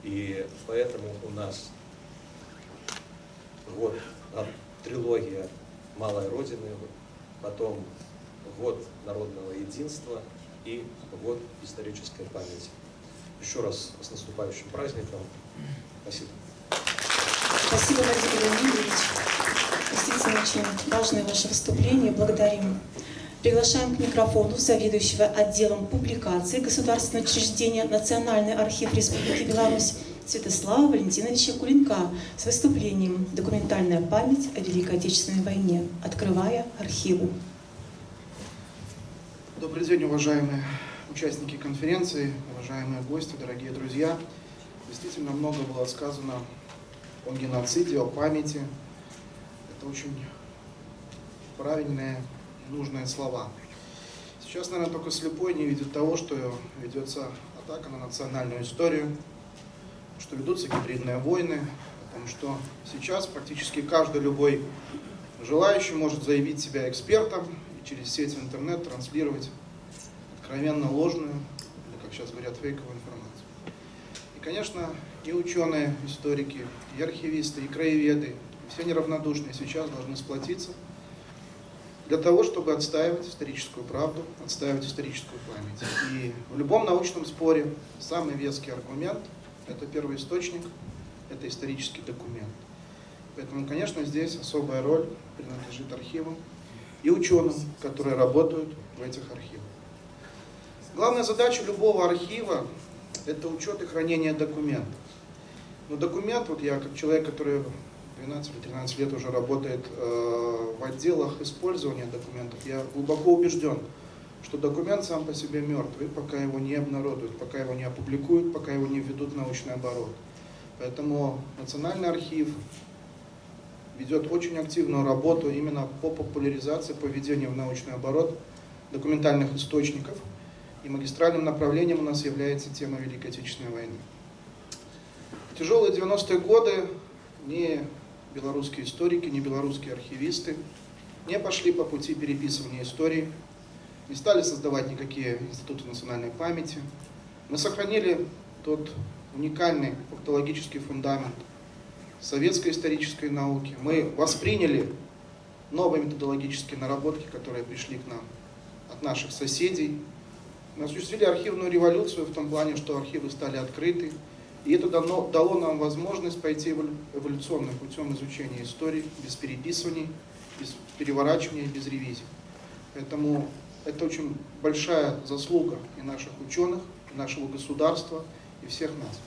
И поэтому у нас вот трилогия «Малой Родины», потом год народного единства и год исторической памяти. Еще раз с наступающим праздником. Спасибо. Спасибо, Владимир Леонидович. Действительно, очень важное ваше выступление. Благодарим. Приглашаем к микрофону заведующего отделом публикаций Государственного учреждения Национальный архив Республики Беларусь Святослава Валентиновича Кулинка с выступлением «Документальная память о Великой Отечественной войне. Открывая архивы». Добрый день, уважаемые участники конференции, уважаемые гости, дорогие друзья. Действительно много было сказано о геноциде, о памяти. Это очень правильные, нужные слова. Сейчас, наверное, только слепой не видит того, что ведется атака на национальную историю, что ведутся гибридные войны, потому что сейчас практически каждый, любой желающий может заявить себя экспертом и через сеть в интернет транслировать откровенно ложную, или, как сейчас говорят, фейковую информацию. И, конечно, и ученые, историки, и архивисты, и краеведы, и все неравнодушные сейчас должны сплотиться для того, чтобы отстаивать историческую правду, отстаивать историческую память. И в любом научном споре самый веский аргумент – это первоисточник, это исторический документ. Поэтому, конечно, здесь особая роль принадлежит архивам и ученым, которые работают в этих архивах. Главная задача любого архива – это учет и хранение документов. Но документ, вот я как человек, который 12 или 13 лет уже работает в отделах использования документов, я глубоко убежден, что документ сам по себе мертвый, пока его не обнародуют, пока его не опубликуют, пока его не введут в научный оборот. Поэтому Национальный архив ведет очень активную работу именно по популяризации, по введению в научный оборот документальных источников. И магистральным направлением у нас является тема Великой Отечественной войны. В тяжелые 90-е годы ни белорусские историки, ни белорусские архивисты не пошли по пути переписывания истории, не стали создавать никакие институты национальной памяти. Мы сохранили тот уникальный фактологический фундамент советской исторической науки. Мы восприняли новые методологические наработки, которые пришли к нам от наших соседей. Мы осуществили архивную революцию в том плане, что архивы стали открыты, И это дало нам возможность пойти эволюционным путем изучения истории, без переписываний, без переворачивания, без ревизий. Поэтому это очень большая заслуга и наших ученых, и нашего государства, и всех нас.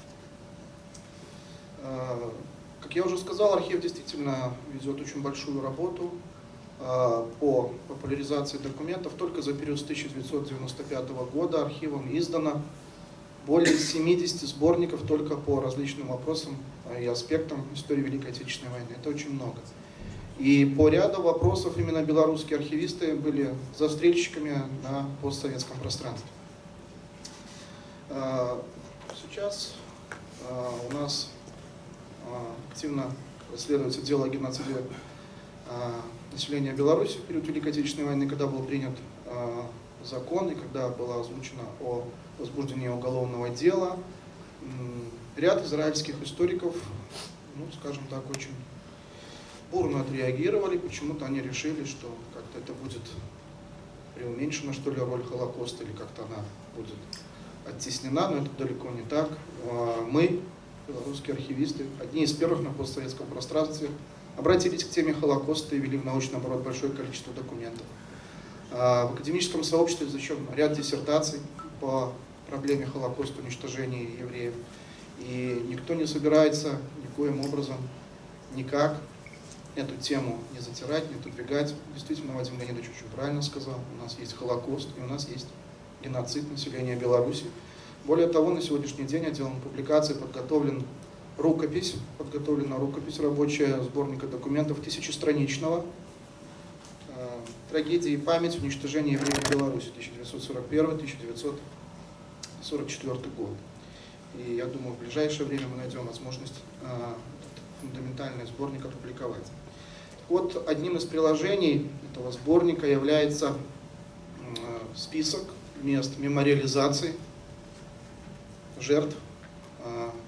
Как я уже сказал, архив действительно ведет очень большую работу по популяризации документов. Только за период с 1995 года архивом издано более 70 сборников только по различным вопросам и аспектам истории Великой Отечественной войны. Это очень много. И по ряду вопросов именно белорусские архивисты были застрельщиками на постсоветском пространстве. Сейчас у нас активно расследуется дело о геноциде населения Беларуси в период Великой Отечественной войны, когда был принят закон и когда было озвучено о возбуждении уголовного дела. Ряд израильских историков, ну, скажем так, очень бурно отреагировали. Почему-то они решили, что как-то это будет преуменьшена, что ли, роль Холокоста, или как-то она будет оттеснена, но это далеко не так. Мы, белорусские архивисты, одни из первых на постсоветском пространстве, обратились к теме Холокоста и ввели в научный оборот большое количество документов. В академическом сообществе изучен ряд диссертаций по проблеме Холокоста, уничтожения евреев. И никто не собирается никоим образом, никак эту тему не затирать, не отодвигать. Действительно, Вадим Леонидович очень правильно сказал. У нас есть Холокост, и у нас есть геноцид населения Беларуси. Более того, на сегодняшний день отделом публикации подготовлена рукопись рабочая сборника документов 1000-страничного «Трагедия и память уничтожения евреев в Беларуси» 1941-1944 год. И я думаю, в ближайшее время мы найдем возможность фундаментальный сборник опубликовать. Вот одним из приложений этого сборника является список мест мемориализации жертв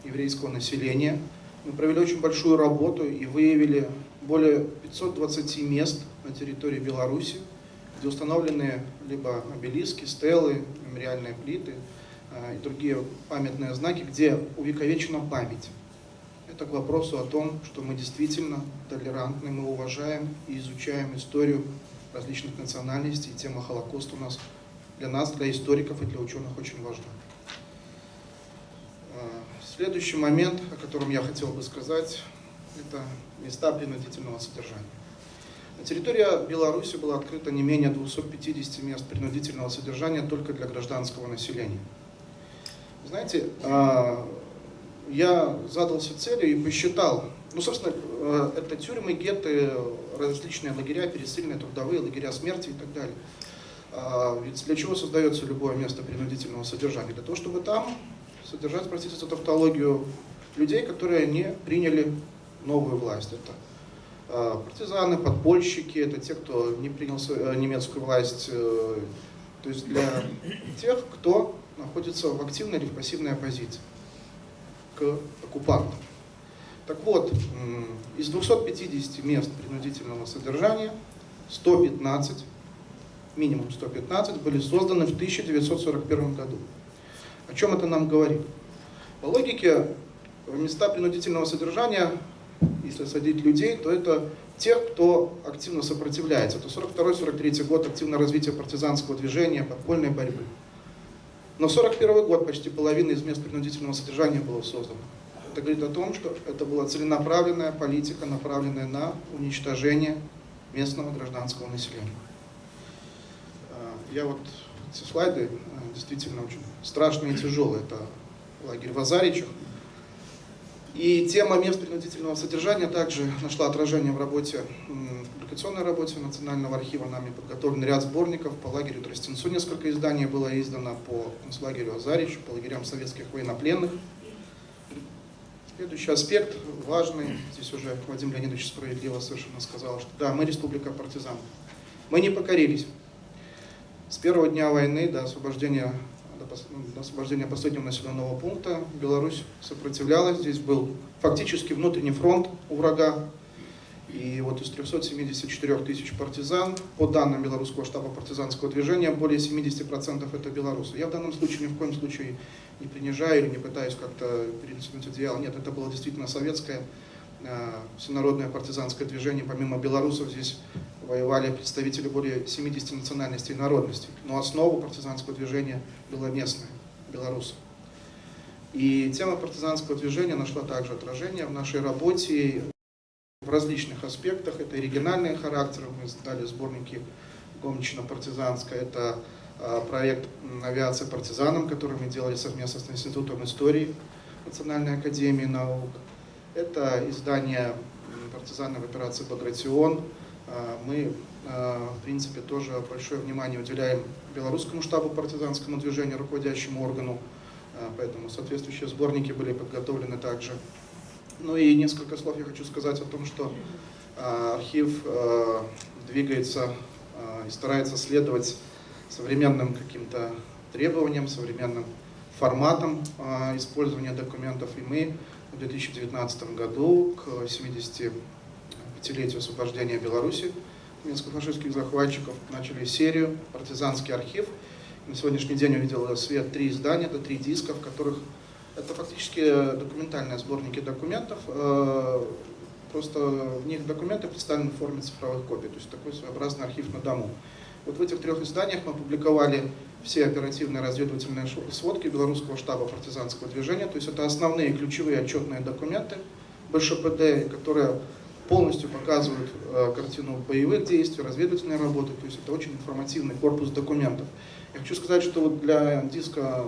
еврейского населения. Мы провели очень большую работу и выявили более 520 мест на территории Беларуси, где установлены либо обелиски, стелы, мемориальные плиты и другие памятные знаки, где увековечена память. Это к вопросу о том, что мы действительно толерантны, мы уважаем и изучаем историю различных национальностей. И тема Холокоста у нас для нас, для историков и для ученых очень важна. Следующий момент, о котором я хотел бы сказать, это места принудительного содержания. На территории Беларуси было открыто не менее 250 мест принудительного содержания только для гражданского населения. Знаете, я задался целью и посчитал, ну, собственно, это тюрьмы, гетты, различные лагеря, пересыльные, трудовые, лагеря смерти и так далее. Ведь для чего создается любое место принудительного содержания? Для того, чтобы там содержать, простите за тавтологию, людей, которые не приняли новую власть. Это партизаны, подпольщики, это те, кто не принял немецкую власть, то есть для тех, кто находится в активной или в пассивной оппозиции к оккупантам. Так вот, из 250 мест принудительного содержания 115, минимум 115, были созданы в 1941 году. О чем это нам говорит? По логике, места принудительного содержания, если садить людей, то это тех, кто активно сопротивляется. Это 42-43 год, активное развитие партизанского движения, подпольной борьбы. Но 41 год почти половина из мест принудительного содержания было создано. Это говорит о том, что это была целенаправленная политика, направленная на уничтожение местного гражданского населения. Я вот эти слайды действительно очень страшные и тяжелые. Это лагерь в Азаричах. И тема мест принудительного содержания также нашла отражение в работе, публикационной работе Национального архива. Нами подготовлен ряд сборников по лагерю Тростенцу. Несколько изданий было издано по концлагерю Азарич, по лагерям советских военнопленных. Следующий аспект важный. Здесь уже Вадим Леонидович справедливо совершенно сказал, что да, мы республика партизан. Мы не покорились. С первого дня войны до освобождения последнего населенного пункта Беларусь сопротивлялась. Здесь был фактически внутренний фронт у врага. И вот из 374 тысяч партизан, по данным Белорусского штаба партизанского движения, более 70% это белорусы. Я в данном случае ни в коем случае не принижаю или не пытаюсь как-то перетянуть одеяло. Нет, это было действительно советское всенародное партизанское движение. Помимо белорусов здесь воевали представители более 70 национальностей и народностей. Но основу партизанского движения было местное, белорусы. И тема партизанского движения нашла также отражение в нашей работе в различных аспектах. Это и региональные характеры. Мы сдали сборники «Гомничина-партизанская». Это проект «Авиация партизанам», который мы делали совместно с Институтом истории Национальной академии наук. Это издание «Партизаны в операции «Багратион». Мы, в принципе, тоже большое внимание уделяем Белорусскому штабу партизанскому движению, руководящему органу, поэтому соответствующие сборники были подготовлены также. Ну и несколько слов я хочу сказать о том, что архив двигается и старается следовать современным каким-то требованиям, современным форматам использования документов. И мы в 2019 году к 75-летию освобождения Беларуси немецко-фашистских захватчиков начали серию «Партизанский архив». На сегодняшний день увидел свет 3 издания, это 3 диска, в которых это фактически документальные сборники документов, просто в них документы представлены в форме цифровых копий, то есть такой своеобразный архив на дому. Вот в этих 3 изданиях мы опубликовали все оперативные разведывательные сводки Белорусского штаба партизанского движения, то есть это основные ключевые отчетные документы БШПД, которые полностью показывают картину боевых действий, разведывательной работы, то есть это очень информативный корпус документов. Я хочу сказать, что вот для диска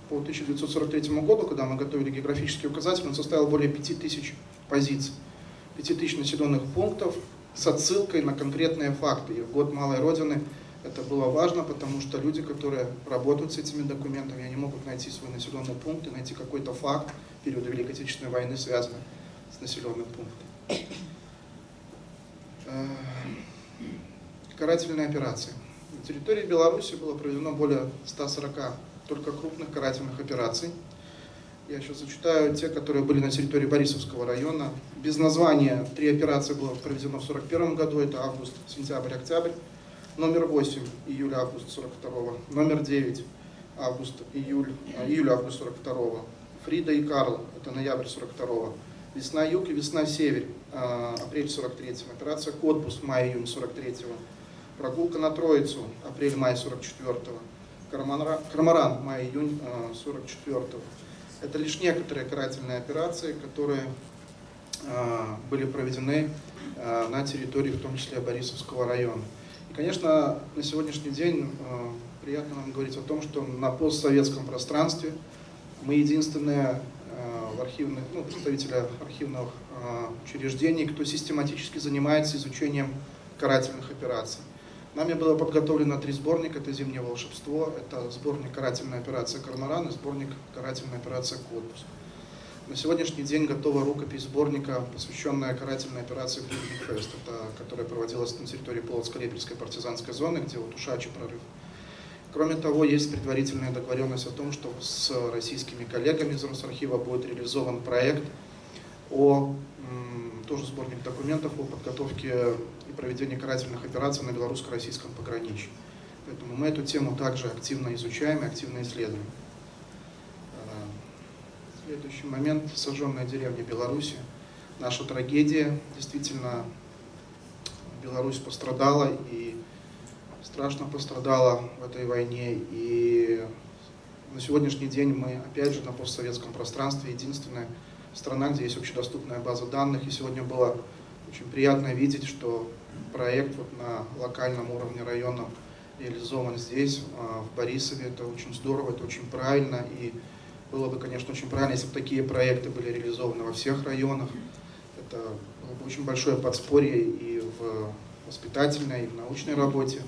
по 1943 году, когда мы готовили географический указатель, он составил более 5000 позиций, 5000 населенных пунктов с отсылкой на конкретные факты. И в год Малой Родины это было важно, потому что люди, которые работают с этими документами, они могут найти свой населенный пункт и найти какой-то факт периода Великой Отечественной войны, связанный с населенным пунктом. Карательные операции. На территории Беларуси было проведено более 140 только крупных карательных операций. Я сейчас зачитаю те, которые были на территории Борисовского района. Без названия 3 операции было проведено в 1941 году, это август, сентябрь, октябрь. Номер 8, июль-август 1942. Номер 9, июль-август 1942. Фрида и Карл, это ноябрь 1942. Весна-юг и весна-север, апрель 1943. Операция Котбус, май-июнь 1943. Прогулка на Троицу, апрель-май 1944. Крамаран, май-июнь 1944. Это лишь некоторые карательные операции, которые были проведены на территории, в том числе Борисовского района. И, конечно, на сегодняшний день приятно нам говорить о том, что на постсоветском пространстве мы единственные представители архивных учреждений, кто систематически занимается изучением карательных операций. Нами было подготовлено 3 сборника, это «Зимнее волшебство», это сборник «Карательная операция Корморан» и сборник «Карательная операция Котбус». На сегодняшний день готова рукопись сборника, посвященная карательной операции «Фест», которая проводилась на территории Полоцко-Лепельской партизанской зоны, где вот Ушачий прорыв. Кроме того, есть предварительная договоренность о том, что с российскими коллегами из Росархива будет реализован проект тоже сборник документов о подготовке и проведении карательных операций на белорусско-российском пограничье. Поэтому мы эту тему также активно изучаем и активно исследуем. Следующий момент. Сожженная деревня Беларуси. Наша трагедия. Действительно, Беларусь пострадала и страшно пострадала в этой войне. И на сегодняшний день мы, опять же, на постсоветском пространстве единственная страна, где есть общедоступная база данных. И сегодня было очень приятно видеть, что проект на локальном уровне района реализован здесь, в Борисове. Это очень здорово, это очень правильно. И было бы, конечно, очень правильно, если бы такие проекты были реализованы во всех районах. Это было бы очень большое подспорье и в воспитательной, и в научной работе.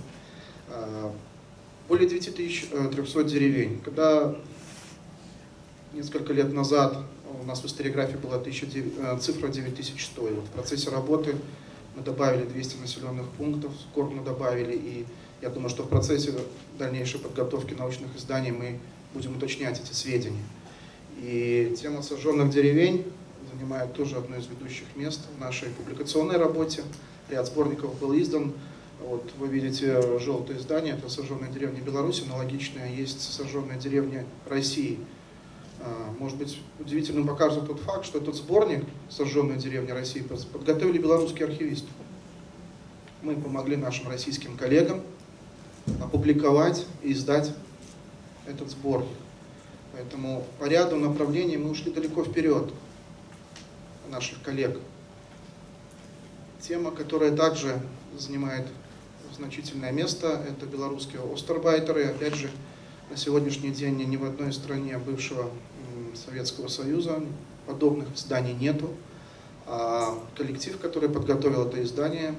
Более 9300 деревень. Когда несколько лет назад у нас в историографии была цифра 9100, и вот в процессе работы мы добавили 200 населенных пунктов, скоро мы добавили, и я думаю, что в процессе дальнейшей подготовки научных изданий мы будем уточнять эти сведения. И тема сожженных деревень занимает тоже одно из ведущих мест в нашей публикационной работе. Ряд сборников был издан. Вот вы видите желтое издание, это «Сожженные деревни Беларуси», аналогичное есть «Сожженные деревни России». Может быть, удивительным покажется тот факт, что этот сборник «Сожженные деревни России» подготовили белорусские архивисты. Мы помогли нашим российским коллегам опубликовать и издать этот сборник. Поэтому по ряду направлений мы ушли далеко вперед наших коллег. Тема, которая также занимает значительное место, это белорусские остарбайтеры. Опять же, на сегодняшний день ни в одной стране бывшего Советского Союза подобных изданий нету. А коллектив, который подготовил это издание,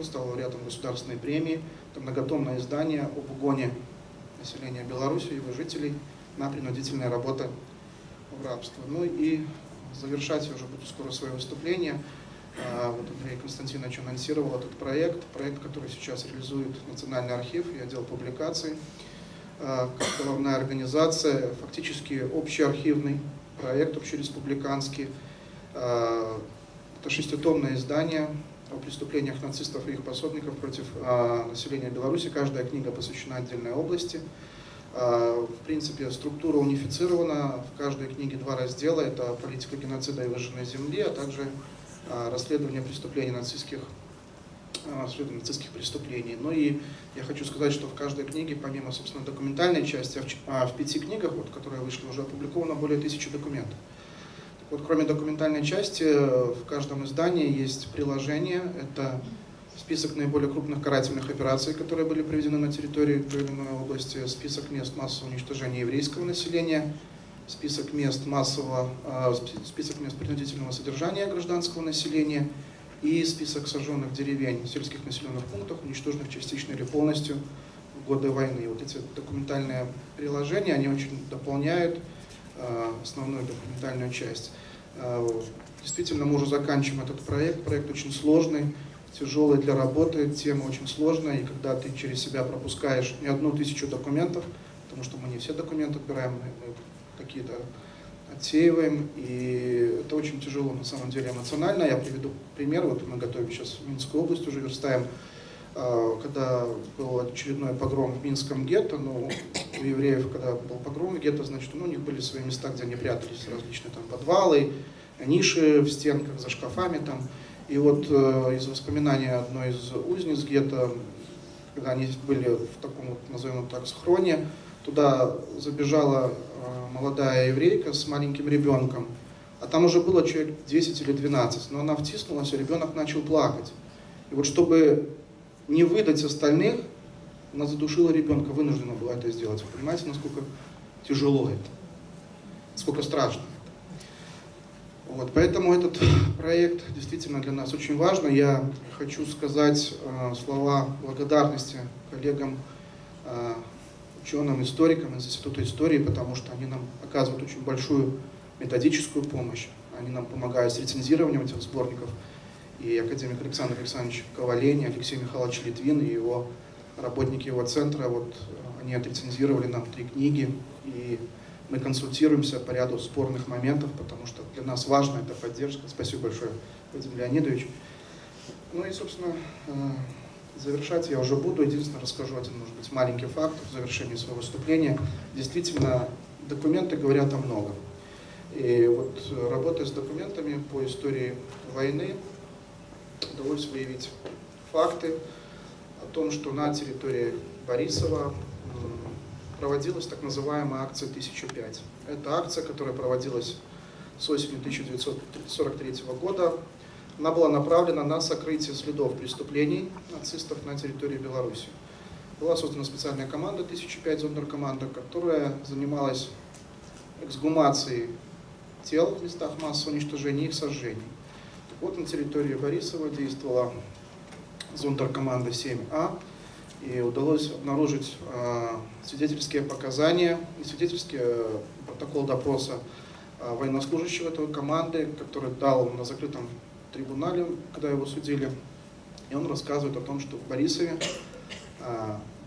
стал лауреатом государственной премии. Это многотомное издание об угоне населения Беларуси, его жителей на принудительные работы в рабство. Ну и завершать я уже буду скоро свое выступление. Вот Андрей Константинович анонсировал этот проект, который сейчас реализует Национальный архив и отдел публикаций, как головная организация, фактически общеархивный проект, общереспубликанский. Это 6-томное издание о преступлениях нацистов и их пособников против населения Беларуси. Каждая книга посвящена отдельной области. В принципе, структура унифицирована. В каждой книге 2 раздела. Это политика геноцида и выжженной земли, а также расследование преступлений нацистских преступлений. Ну и я хочу сказать, что в каждой книге, помимо, собственно, документальной части, в 5 книгах, вот, которые вышли, уже опубликовано более 1000 документов. Вот, кроме документальной части, в каждом издании есть приложение. Это список наиболее крупных карательных операций, которые были проведены на территории той или иной области, список мест массового уничтожения еврейского населения, список мест принудительного содержания гражданского населения и список сожженных деревень, сельских населенных пунктов, уничтоженных частично или полностью в годы войны. И вот эти документальные приложения, они очень дополняют основную документальную часть. Действительно, мы уже заканчиваем этот проект. Проект очень сложный, тяжелый для работы, тема очень сложная. И когда ты через себя пропускаешь не 1000 документов, потому что мы не все документы отбираем, мы какие-то отсеиваем, и это очень тяжело на самом деле эмоционально. Я приведу пример. Вот мы готовим сейчас в Минскую область, уже верстаем, когда был очередной погром в Минском гетто, ну, у евреев, когда был погром в гетто, значит, у них были свои места, где они прятались, различные там подвалы, ниши в стенках, за шкафами там. И вот из воспоминаний одной из узниц гетто, когда они были в таком, вот, назовем так, схроне, туда забежала молодая еврейка с маленьким ребенком, а там уже было человек 10 или 12, но она втиснулась, и ребенок начал плакать. И вот чтобы не выдать остальных, она задушила ребенка, вынуждена была это сделать. Вы понимаете, насколько тяжело это, насколько страшно это. Вот, поэтому этот проект действительно для нас очень важен. Я хочу сказать слова благодарности коллегам, ученым, историкам из Института истории, потому что они нам оказывают очень большую методическую помощь. Они нам помогают с рецензированием этих сборников. И академик Александр Александрович Ковалень, Алексей Михайлович Литвин и его работники его центра, вот, они отрецензировали нам 3 книги, и мы консультируемся по ряду спорных моментов, потому что для нас важна эта поддержка. Спасибо большое, Владимир Леонидович. Ну и, собственно, завершать я уже буду. Единственное, расскажу один, может быть, маленький факт в завершении своего выступления. Действительно, документы говорят о многом. И вот, работая с документами по истории войны, удалось выявить факты о том, что на территории Борисова проводилась так называемая акция 1005. Это акция, которая проводилась с осени 1943 года. Она была направлена на сокрытие следов преступлений нацистов на территории Беларуси. Была создана специальная команда 1005, зондеркоманда, которая занималась эксгумацией тел в местах массового уничтожения и их сожжений. Так вот, на территории Борисова действовала зондеркоманда 7А, и удалось обнаружить свидетельские показания и свидетельский протокол допроса военнослужащего этой команды, который дал на закрытом трибунале, когда его судили. И он рассказывает о том, что в Борисове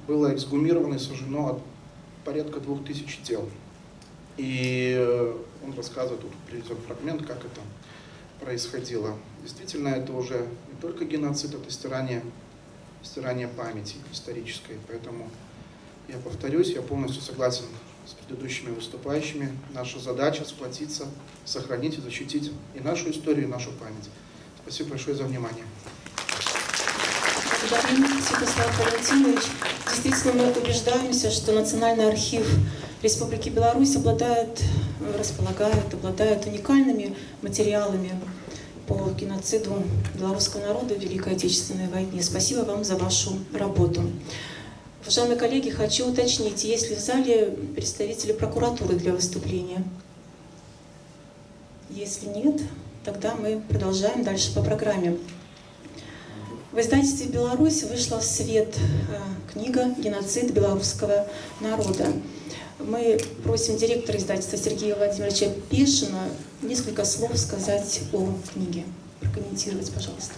было эксгумировано и сожжено порядка 2000 тел. И он рассказывает, тут приведен фрагмент, как это происходило. Действительно, это уже не только геноцид, это стирание памяти исторической. Поэтому я повторюсь, я полностью согласен с предыдущими выступающими. Наша задача сплотиться, сохранить и защитить и нашу историю, и нашу память. Спасибо большое за внимание. Благодарим, Святослав Валентинович. Действительно, мы убеждаемся, что Национальный архив Республики Беларусь обладает уникальными материалами по геноциду белорусского народа в Великой Отечественной войне. Спасибо вам за вашу работу. Уважаемые коллеги, хочу уточнить, есть ли в зале представители прокуратуры для выступления? Если нет, тогда мы продолжаем дальше по программе. В издательстве «Беларусь» вышла в свет книга «Геноцид белорусского народа». Мы просим директора издательства Сергея Владимировича Пешина несколько слов сказать о книге. Прокомментировать, пожалуйста.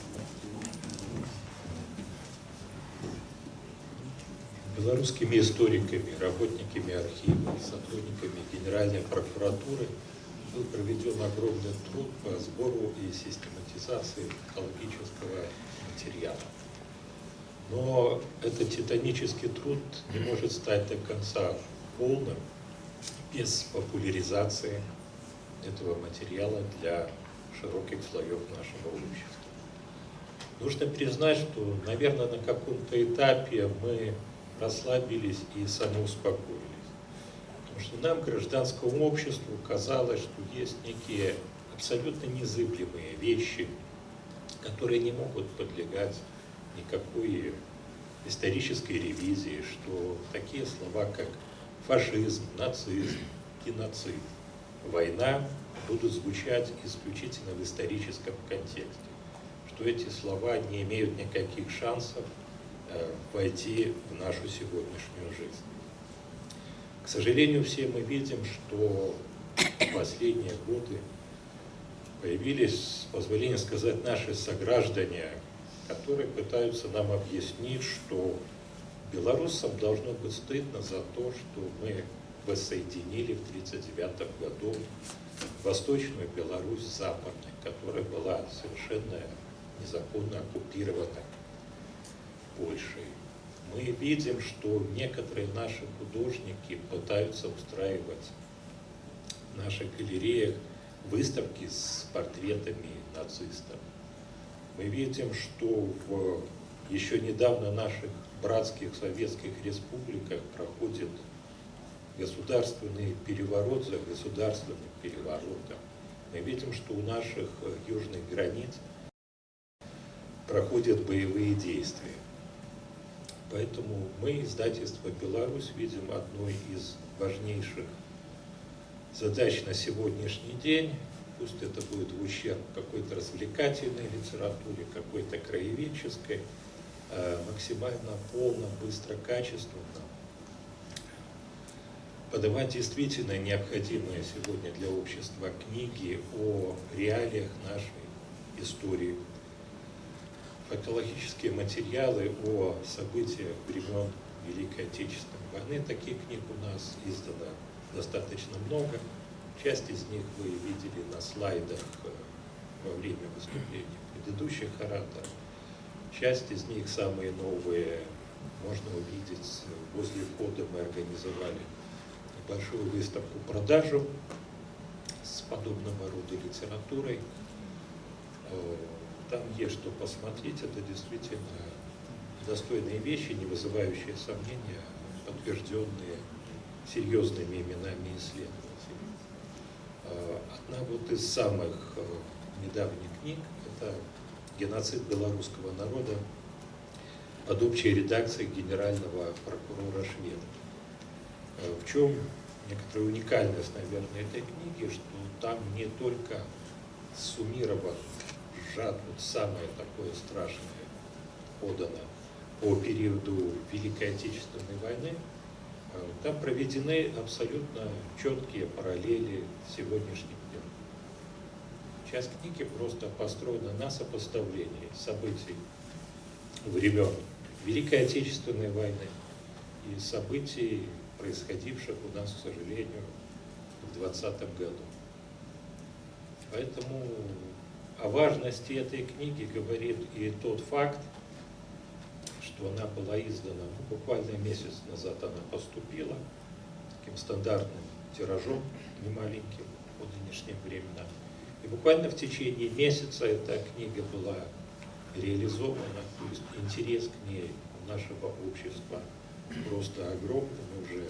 Белорусскими историками, работниками архива, сотрудниками Генеральной прокуратуры был проведен огромный труд по сбору и систематизации археологического материала. Но этот титанический труд не может стать до конца полным без популяризации этого материала для широких слоев нашего общества. Нужно признать, что, наверное, на каком-то этапе мы расслабились и самоуспокоились. Потому что нам, гражданскому обществу, казалось, что есть некие абсолютно незыблемые вещи, которые не могут подлегать никакой исторической ревизии, что такие слова, как фашизм, нацизм, геноцид, война будут звучать исключительно в историческом контексте, что эти слова не имеют никаких шансов войти в нашу сегодняшнюю жизнь. К сожалению, все мы видим, что в последние годы появились, с позволения сказать, наши сограждане, которые пытаются нам объяснить, что белорусам должно быть стыдно за то, что мы воссоединили в 1939 году Восточную Беларусь с Западной, которая была совершенно незаконно оккупирована Польшей. Мы видим, что некоторые наши художники пытаются устраивать в наших галереях выставки с портретами нацистов. Мы видим, что еще недавно в наших братских советских республиках проходит государственный переворот за государственным переворотом. Мы видим, что у наших южных границ проходят боевые действия. Поэтому мы, издательство «Беларусь», видим одной из важнейших задач на сегодняшний день. Пусть это будет в ущерб какой-то развлекательной литературе, какой-то краеведческой, максимально полно, быстро, качественно подавать действительно необходимые сегодня для общества книги о реалиях нашей истории, фактологические материалы о событиях времен Великой Отечественной войны. Таких книг у нас издано достаточно много. Часть из них вы видели на слайдах во время выступления предыдущих ораторов. Часть из них, самые новые, можно увидеть возле входа. Мы организовали небольшую выставку-продажу с подобного рода литературой. Там есть что посмотреть. Это действительно достойные вещи, не вызывающие сомнения, подтвержденные серьезными именами исследователей. Одна вот из самых недавних книг – это «Геноцид белорусского народа» под общей редакцией генерального прокурора Шведа. В чем некоторая уникальность, наверное, этой книги, что там не только суммирован, сжат вот самое такое страшное подано по периоду Великой Отечественной войны, там проведены абсолютно четкие параллели с сегодняшним днем. Часть книги просто построена на сопоставлении событий времен Великой Отечественной войны и событий, происходивших у нас, к сожалению, в 2020 году. Поэтому о важности этой книги говорит и тот факт, что она была издана, буквально месяц назад она поступила таким стандартным тиражом, немаленьким по нынешним временам. И буквально в течение месяца эта книга была реализована, то есть интерес к ней у нашего общества просто огромный. Мы уже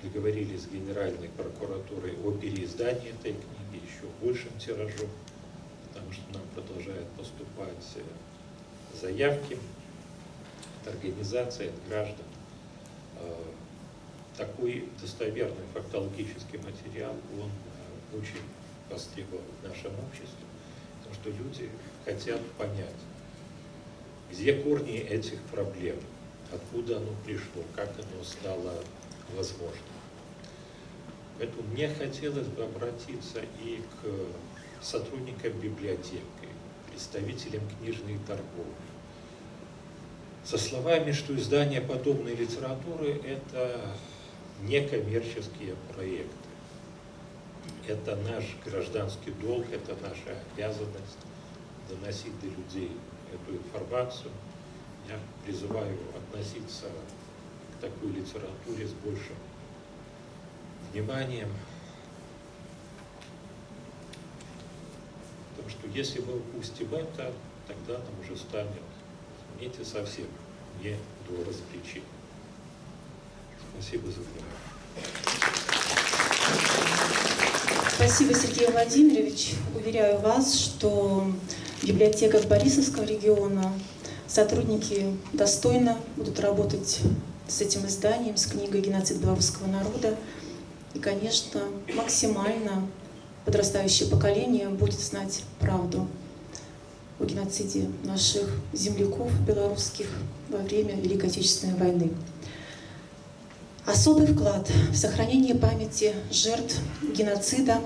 договорились с Генеральной прокуратурой о переиздании этой книги еще большим тиражом, потому что нам продолжают поступать заявки от организаций, от граждан. Такой достоверный фактологический материал, он очень востребован в нашем обществе, потому что люди хотят понять, где корни этих проблем, откуда оно пришло, как оно стало возможным. Поэтому мне хотелось бы обратиться и к сотрудникам библиотеки, представителям книжной торговли, со словами, что издание подобной литературы – это некоммерческие проекты. Это наш гражданский долг, это наша обязанность доносить до людей эту информацию. Я призываю относиться к такой литературе с большим вниманием. Потому что если мы упустим это, тогда нам уже станет, извините, совсем не до развлечений. Спасибо за внимание. Спасибо, Сергей Владимирович. Уверяю вас, что в библиотеках Борисовского региона сотрудники достойно будут работать с этим изданием, с книгой «Геноцид белорусского народа». И, конечно, максимально подрастающее поколение будет знать правду о геноциде наших земляков белорусских во время Великой Отечественной войны. Особый вклад в сохранение памяти жертв геноцида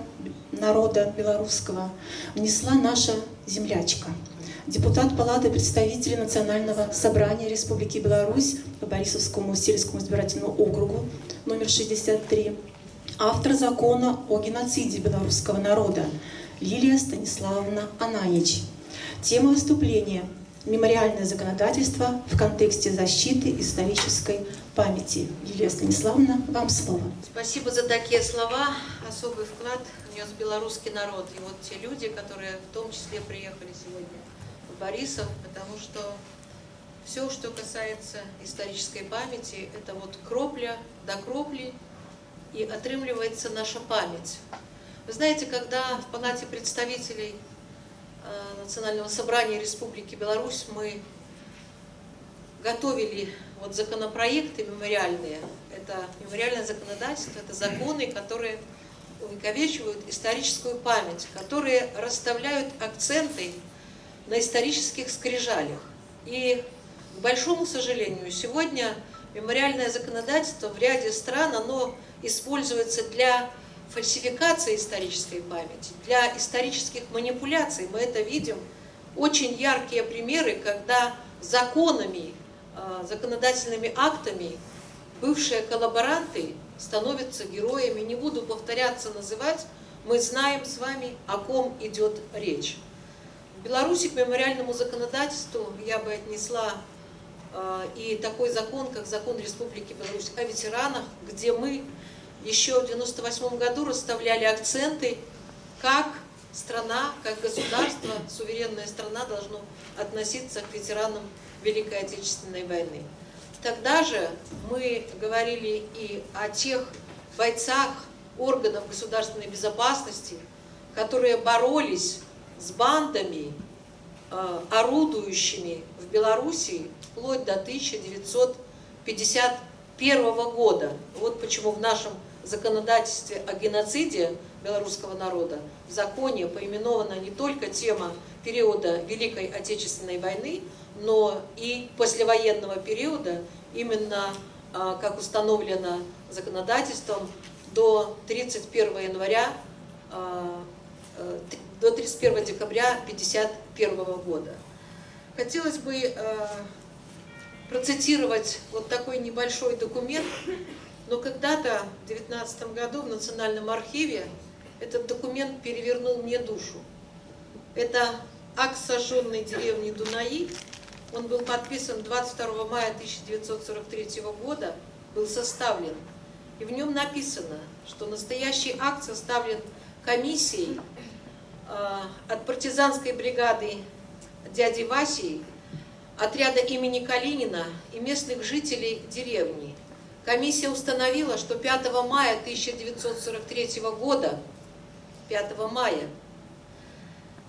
народа белорусского внесла наша землячка, депутат Палаты представителей Национального собрания Республики Беларусь по Борисовскому сельскому избирательному округу номер 63, автор закона о геноциде белорусского народа Лилия Станиславовна Ананич. Тема выступления – мемориальное законодательство в контексте защиты исторической памяти. Лилия Станиславовна, вам слово. Спасибо за такие слова. Особый вклад внес белорусский народ. И вот те люди, которые в том числе приехали сегодня в Борисов, потому что все, что касается исторической памяти, это вот кропля до кропли, и отрымливается наша память. Вы знаете, когда в Палате представителей Национального собрания Республики Беларусь мы готовили вот законопроекты мемориальные, это мемориальное законодательство, это законы, которые увековечивают историческую память, которые расставляют акценты на исторических скрижалях. И, к большому сожалению, сегодня мемориальное законодательство в ряде стран, оно используется для фальсификации исторической памяти, для исторических манипуляций. Мы это видим. Очень яркие примеры, когда законами, законодательными актами бывшие коллаборанты становятся героями. Не буду повторяться, называть. Мы знаем с вами, о ком идет речь. В Беларуси к мемориальному законодательству я бы отнесла и такой закон, как закон Республики Беларусь о ветеранах, где мы еще в 1998 году расставляли акценты, как страна, как государство, суверенная страна должно относиться к ветеранам Великой Отечественной войны. Тогда же мы говорили и о тех бойцах органов государственной безопасности, которые боролись с бандами, орудующими в Белоруссии вплоть до 1951 года. Вот почему в нашем законодательстве о геноциде белорусского народа в законе поименована не только тема периода Великой Отечественной войны, но и послевоенного периода, именно как установлено законодательством до 31 декабря 1951 года. Хотелось бы процитировать вот такой небольшой документ, Но когда-то в 19 году в Национальном архиве этот документ перевернул мне душу. Это акт сожженной деревни Дунаи. Он был подписан 22 мая 1943 года, был составлен. И в нем написано, что настоящий акт составлен комиссией от партизанской бригады дяди Васи, отряда имени Калинина и местных жителей деревни. Комиссия установила, что 5 мая 1943 года, 5 мая,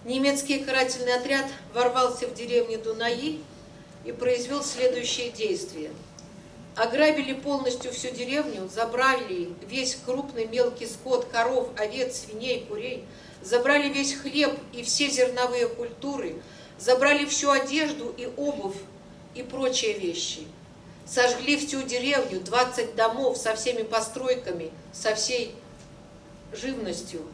немецкий карательный отряд ворвался в деревню Дунаи и произвел следующие действия. Ограбили полностью всю деревню, забрали весь крупный мелкий скот, коров, овец, свиней, курей, забрали весь хлеб и все зерновые культуры, забрали всю одежду и обувь и прочие вещи. Сожгли всю деревню, 20 домов со всеми постройками, со всей живностью,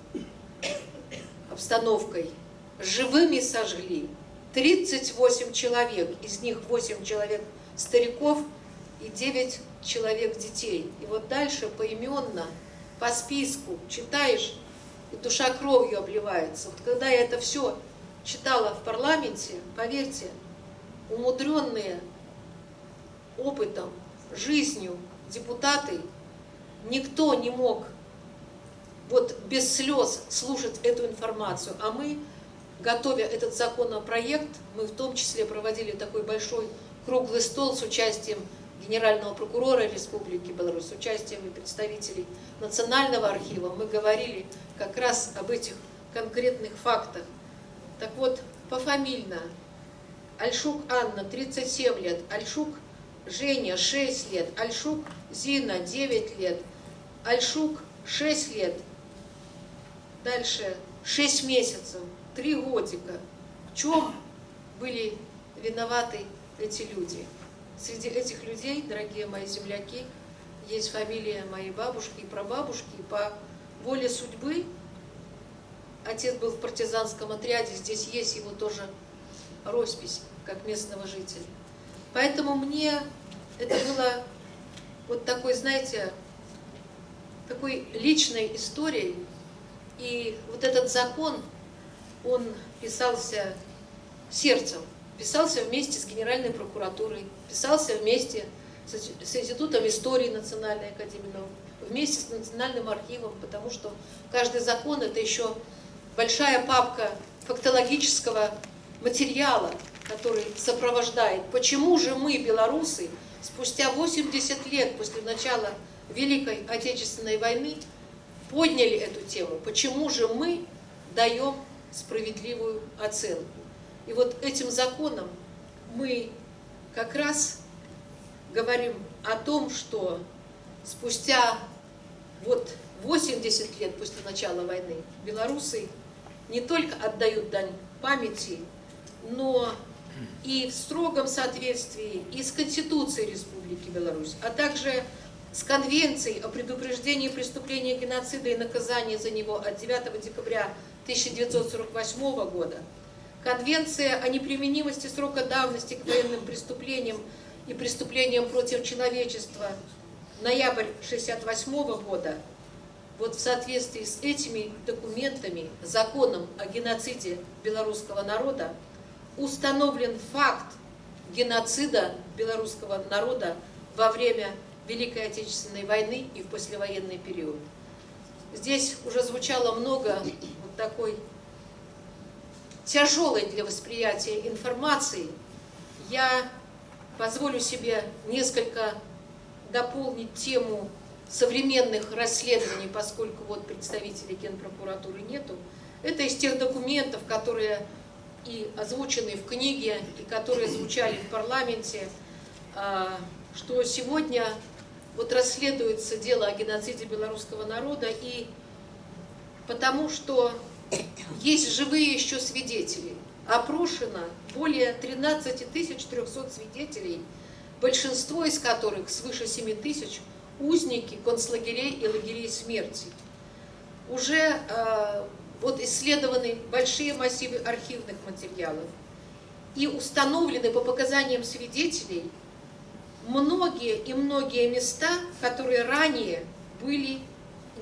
обстановкой. Живыми сожгли 38 человек, из них 8 человек стариков и 9 человек детей. И вот дальше поименно, по списку читаешь, и душа кровью обливается. Вот когда я это все читала в парламенте, поверьте, умудренные опытом, жизнью депутаты, никто не мог вот без слез слушать эту информацию. А мы, готовя этот законопроект, мы в том числе проводили такой большой круглый стол с участием Генерального прокурора Республики Беларусь, с участием представителей Национального архива. Мы говорили как раз об этих конкретных фактах. Так вот, пофамильно. Альшук Анна, 37 лет. Альшук Женя, 6 лет. Альшук Зина, 9 лет. Альшук, 6 лет. Дальше 6 месяцев, 3 годика. В чем были виноваты эти люди? Среди этих людей, дорогие мои земляки, есть фамилия моей бабушки и прабабушки. И по воле судьбы отец был в партизанском отряде, здесь есть его тоже роспись, как местного жителя. Поэтому мне это было вот такой, знаете, такой личной историей. И вот этот закон, он писался сердцем, писался вместе с Генеральной прокуратурой, писался вместе с Институтом истории Национальной академии наук, вместе с Национальным архивом, потому что каждый закон – это еще большая папка фактологического материала, который сопровождает. Почему же мы, белорусы, спустя 80 лет после начала Великой Отечественной войны, подняли эту тему? Почему же мы даем справедливую оценку? И вот этим законом мы как раз говорим о том, что спустя вот 80 лет после начала войны белорусы не только отдают дань памяти, но и в строгом соответствии и с Конституцией Республики Беларусь, а также с Конвенцией о предупреждении преступления геноцида и наказании за него от 9 декабря 1948 года, Конвенция о неприменимости срока давности к военным преступлениям и преступлениям против человечества, ноябрь 1968 года. Вот в соответствии с этими документами, законом о геноциде белорусского народа, установлен факт геноцида белорусского народа во время Великой Отечественной войны и в послевоенный период. Здесь уже звучало много вот такой тяжелой для восприятия информации. Я позволю себе несколько дополнить тему современных расследований, поскольку вот представителей Генпрокуратуры нету. Это из тех документов, которые и озвучены в книге, и которые звучали в парламенте, что сегодня вот расследуется дело о геноциде белорусского народа, и потому что есть живые еще свидетели. Опрошено более 13 300 свидетелей, большинство из которых, свыше 7 тысяч, узники концлагерей и лагерей смерти. Уже вот исследованы большие массивы архивных материалов и установлены по показаниям свидетелей многие и многие места, которые ранее были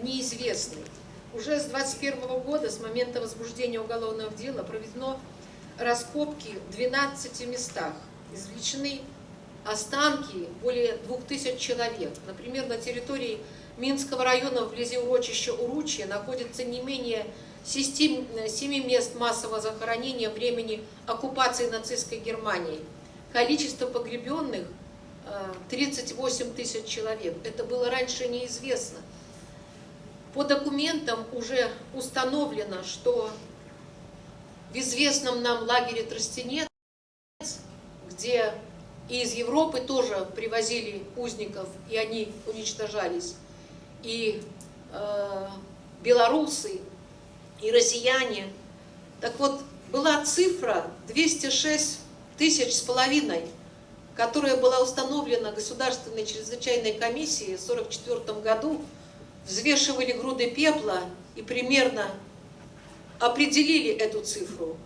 неизвестны. Уже с 2021 года, с момента возбуждения уголовного дела, проведено раскопки в 12 местах. Извлечены останки более 2000 человек. Например, на территории Минского района вблизи урочища Уручье находится не менее 7 мест массового захоронения времени оккупации нацистской Германии. Количество погребенных 38 тысяч человек. Это было раньше неизвестно. По документам уже установлено, что в известном нам лагере Тростенец, где и из Европы тоже привозили узников, и они уничтожались, и белорусы, и россияне. Так вот, была цифра 206 тысяч с половиной, которая была установлена Государственной чрезвычайной комиссией в 1944 году, взвешивали груды пепла и примерно определили эту цифру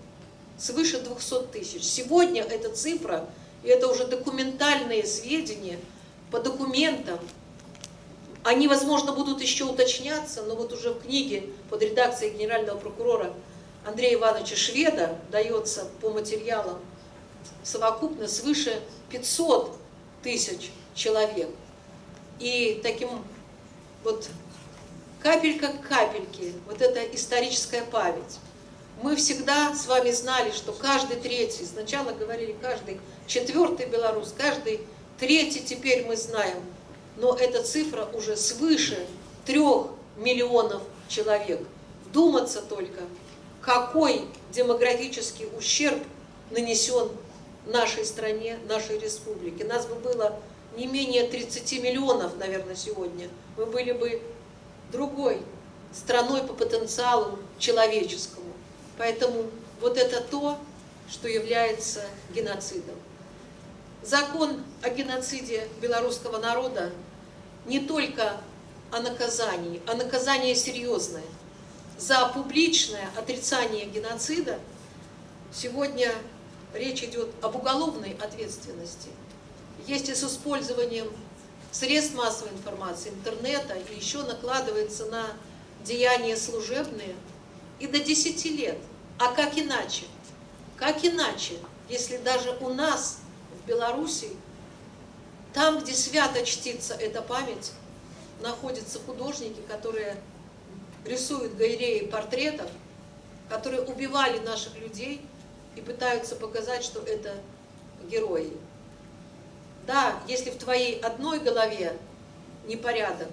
свыше 200 тысяч. Сегодня эта цифра, и это уже документальные сведения по документам, они, возможно, будут еще уточняться, но вот уже в книге под редакцией генерального прокурора Андрея Ивановича Шведа дается по материалам совокупно свыше 500 тысяч человек. И таким вот капелька к капельке, вот эта историческая память. Мы всегда с вами знали, что каждый третий, сначала говорили каждый четвертый белорус, каждый третий теперь мы знаем, но эта цифра уже свыше 3 миллионов человек. Вдуматься только, какой демографический ущерб нанесен нашей стране, нашей республике. Нас бы было не менее 30 миллионов, наверное, сегодня. Мы были бы другой страной по потенциалу человеческому. Поэтому вот это то, что является геноцидом. Закон о геноциде белорусского народа не только о наказании, а наказание серьезное. За публичное отрицание геноцида сегодня речь идет об уголовной ответственности. Есть и с использованием средств массовой информации, интернета, и еще накладывается на деяния служебные и до 10 лет. А как иначе? Как иначе, если даже у нас в Беларуси, там, где свято чтится эта память, находятся художники, которые рисуют галереи портретов, которые убивали наших людей и пытаются показать, что это герои. Да, если в твоей одной голове непорядок,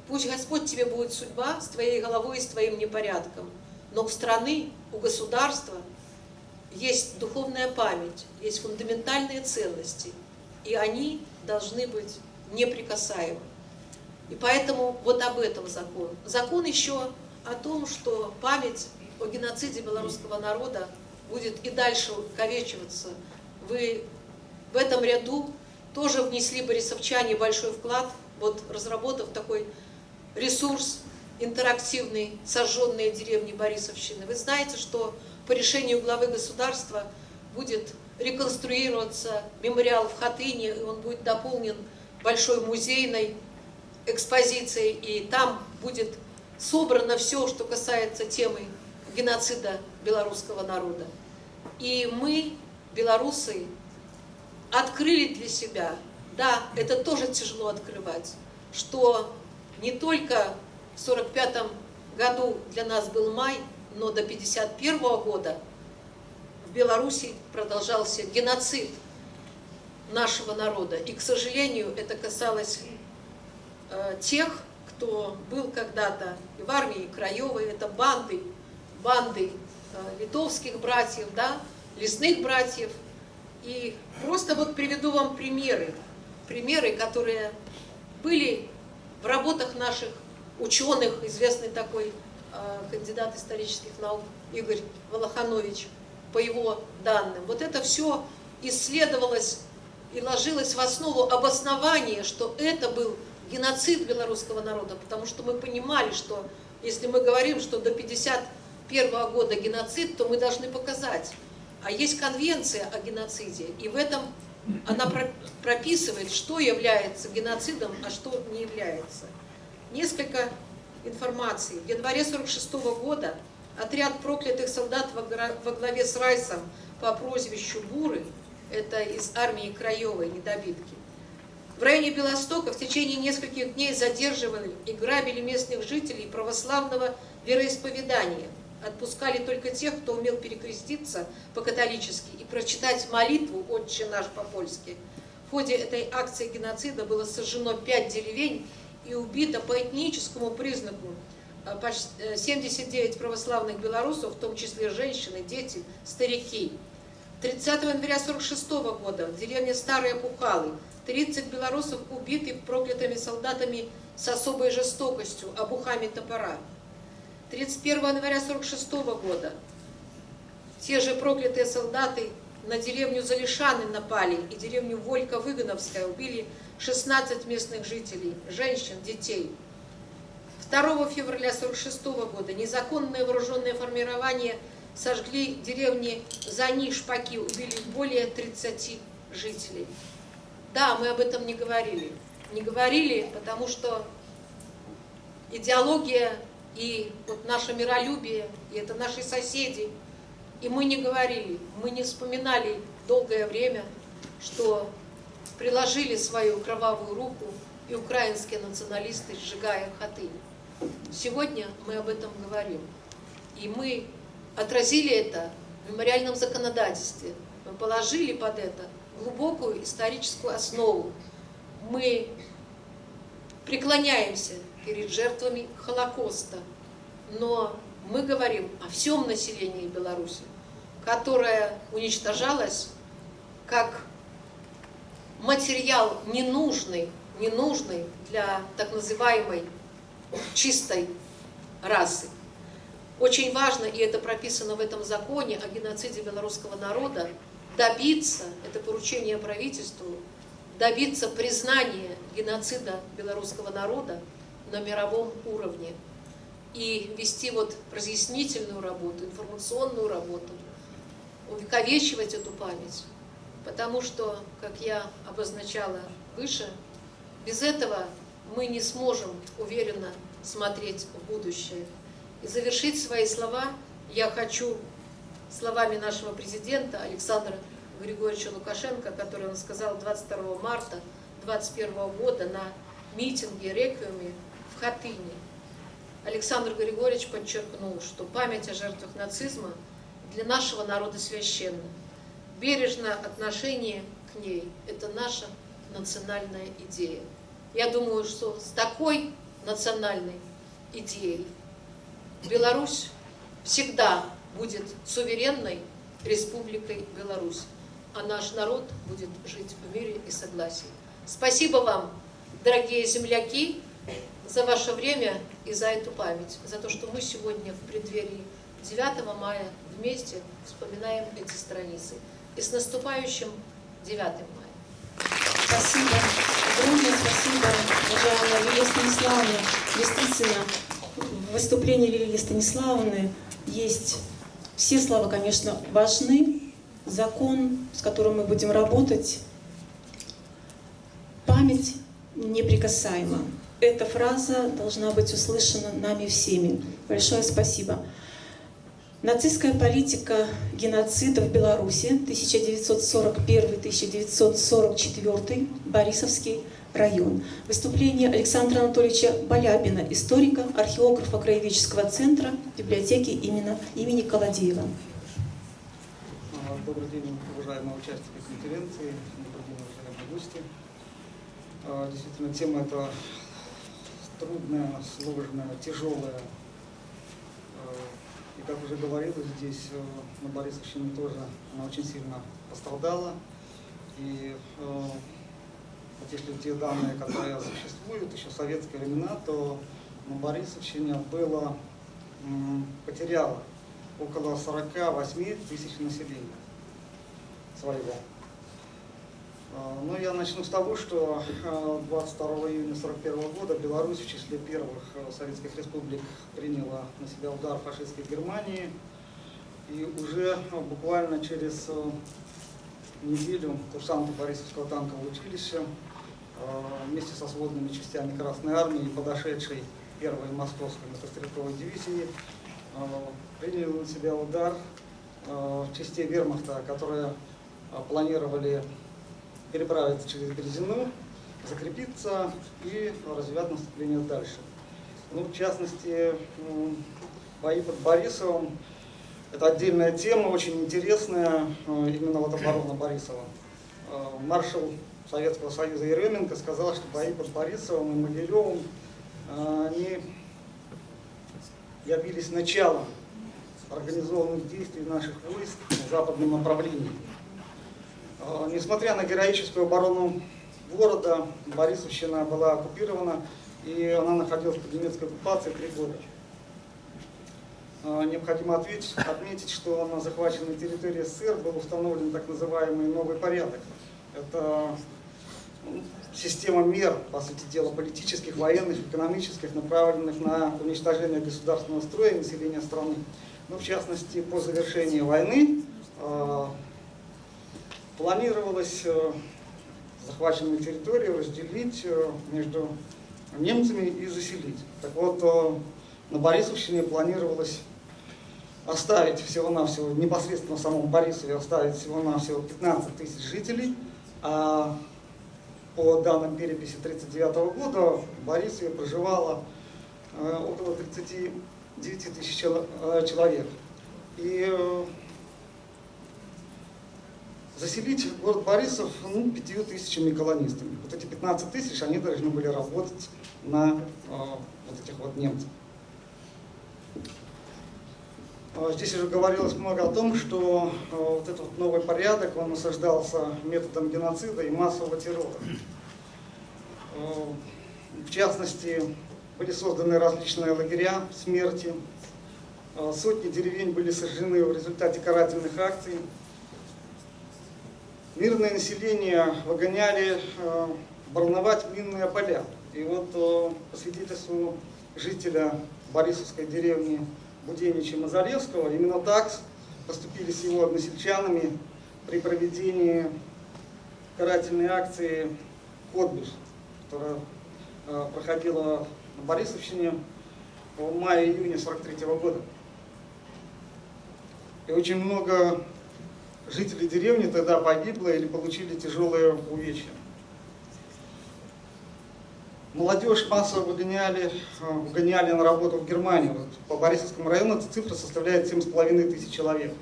пусть Господь тебе будет судьба с твоей головой и с твоим непорядком. Но у страны, у государства есть духовная память, есть фундаментальные ценности, и они должны быть неприкасаемы. И поэтому вот об этом закон. Закон еще о том, что память о геноциде белорусского народа будет и дальше увековечиваться. Вы в этом ряду тоже внесли, борисовчане, большой вклад, вот разработав такой ресурс интерактивный «Сожженные деревни Борисовщины». Вы знаете, что по решению главы государства будет реконструироваться мемориал в Хатыне, и он будет дополнен большой музейной экспозицией, и там будет собрано все, что касается темы геноцида белорусского народа. И мы, белорусы, открыли для себя, да, это тоже тяжело открывать, что не только в 1945 году для нас был май, но до 1951 года в Беларуси продолжался геноцид нашего народа. И, к сожалению, это касалось тех, кто был когда-то и в армии Краевой, это банды литовских братьев, да, лесных братьев. И просто вот приведу вам примеры, которые были в работах наших ученых, известный такой кандидат исторических наук Игорь Волоханович, по его данным. Вот это все исследовалось и ложилось в основу обоснования, что это был геноцид белорусского народа, потому что мы понимали, что если мы говорим, что до 1951 года геноцид, то мы должны показать. А есть конвенция о геноциде, и в этом Она прописывает, что является геноцидом, а что не является. Несколько информации. В январе 1946 года отряд проклятых солдат во главе с Райсом по прозвищу Буры, это из армии Краевой, недобитки, в районе Белостока в течение нескольких дней задерживали и грабили местных жителей православного вероисповедания. Отпускали только тех, кто умел перекреститься по-католически и прочитать молитву «Отче наш» по-польски. В ходе этой акции геноцида было сожжено 5 деревень и убито по этническому признаку 79 православных белорусов, в том числе женщины, дети, старики. 30 января 1946 года в деревне Старые Пухалы 30 белорусов убиты проклятыми солдатами с особой жестокостью, обухами топора. 31 января 1946 года те же проклятые солдаты на деревню Залишаны напали и деревню Волька-Выгоновская, убили 16 местных жителей, женщин, детей. 2 февраля 1946 года незаконные вооруженные формирования сожгли деревни Зани-Шпаки, убили более 30 жителей. Да, мы об этом не говорили. Не говорили, потому что идеология и вот наше миролюбие, и это наши соседи. И мы не говорили, мы не вспоминали долгое время, что приложили свою кровавую руку и украинские националисты, сжигая Хатынь. Сегодня мы об этом говорим. И мы отразили это в мемориальном законодательстве. Мы положили под это глубокую историческую основу. Мы преклоняемся перед жертвами Холокоста, но мы говорим о всем населении Беларуси, которое уничтожалось как материал ненужный для так называемой чистой расы. Очень важно, и это прописано в этом законе о геноциде белорусского народа, добиться, это поручение правительству, добиться признания геноцида белорусского народа на мировом уровне и вести вот разъяснительную работу, информационную работу, увековечивать эту память. Потому что, как я обозначала выше, без этого мы не сможем уверенно смотреть в будущее. И завершить свои слова я хочу словами нашего президента Александра Григорьевича Лукашенко, который он сказал 22 марта 2021 года на митинге реквиеме в Хатыни. Александр Григорьевич подчеркнул, что память о жертвах нацизма для нашего народа священна. Бережное отношение к ней – это наша национальная идея. Я думаю, что с такой национальной идеей Беларусь всегда будет суверенной республикой Беларусь, а наш народ будет жить в мире и согласии. Спасибо вам, дорогие земляки, за ваше время и за эту память, за то, что мы сегодня в преддверии 9 мая вместе вспоминаем эти страницы. И с наступающим 9 мая. Спасибо. Огромное спасибо, уважаемая Лилия Станиславовна. Действительно, в выступлении Лилии Станиславовны есть все слова, конечно, важны. Закон, с которым мы будем работать, память неприкасаема. Эта фраза должна быть услышана нами всеми. Большое спасибо. Нацистская политика геноцида в Беларуси 1941-1944, Борисовский район. Выступление Александра Анатольевича Балябина, историка, археографа Краеведческого центра библиотеки имени Колодеева. Добрый день, уважаемые участники конференции, добрый день, уважаемые гости. Действительно, тема эта трудная, сложная, тяжелая. И как уже говорилось, здесь на Борисовщине тоже она очень сильно пострадала. И вот если те данные, которые существуют еще в советские времена, то на Борисовщине было, потеряло около 48 тысяч населения своего. Но я начну с того, что 22 июня 1941 года Беларусь в числе первых советских республик приняла на себя удар фашистской Германии. И уже буквально через неделю курсанты Борисовского танкового училища вместе со сводными частями Красной Армии, подошедшей первой Московской мотострелковой дивизии, приняли на себя удар частей вермахта, которые планировали переправиться через Березину, закрепиться и развивать наступление дальше. Ну, в частности, бои под Борисовым — это отдельная тема, очень интересная, именно вот оборона Борисова. Маршал Советского Союза Еременко сказал, что бои под Борисовым и Могилевым они явились началом организованных действий наших войск на западном направлении. Несмотря на героическую оборону города, Борисовщина была оккупирована, и она находилась под немецкой оккупацией 3 года. Необходимо отметить, что на захваченной территории СССР был установлен так называемый новый порядок. Это система мер, по сути дела, политических, военных, экономических, направленных на уничтожение государственного строя и населения страны. Но в частности, по завершении войны планировалось захваченную территорию разделить между немцами и заселить. Так вот, на Борисовщине планировалось оставить всего-навсего, непосредственно в самом Борисове оставить всего-навсего 15 тысяч жителей, а по данным переписи 1939 года в Борисове проживало около 39 тысяч человек. И заселить город Борисов 5 тысячами колонистами. Вот эти 15 тысяч они должны были работать на вот этих вот немцев. Здесь уже говорилось много о том, что вот этот вот новый порядок, он насаждался методом геноцида и массового террора. В частности, были созданы различные лагеря смерти, сотни деревень были сожжены в результате карательных акций. Мирное население выгоняли бороновать минные поля. И вот по свидетельству жителя Борисовской деревни Буденича Мазаревского, именно так поступили с его односельчанами при проведении карательной акции «Котбус», которая проходила на Борисовщине в мае-июне 1943 года. И очень много жителей деревни тогда погибло или получили тяжелые увечья. Молодежь массово выгоняли на работу в Германию. Вот по Борисовскому району эта цифра составляет 7,5 тысяч человек.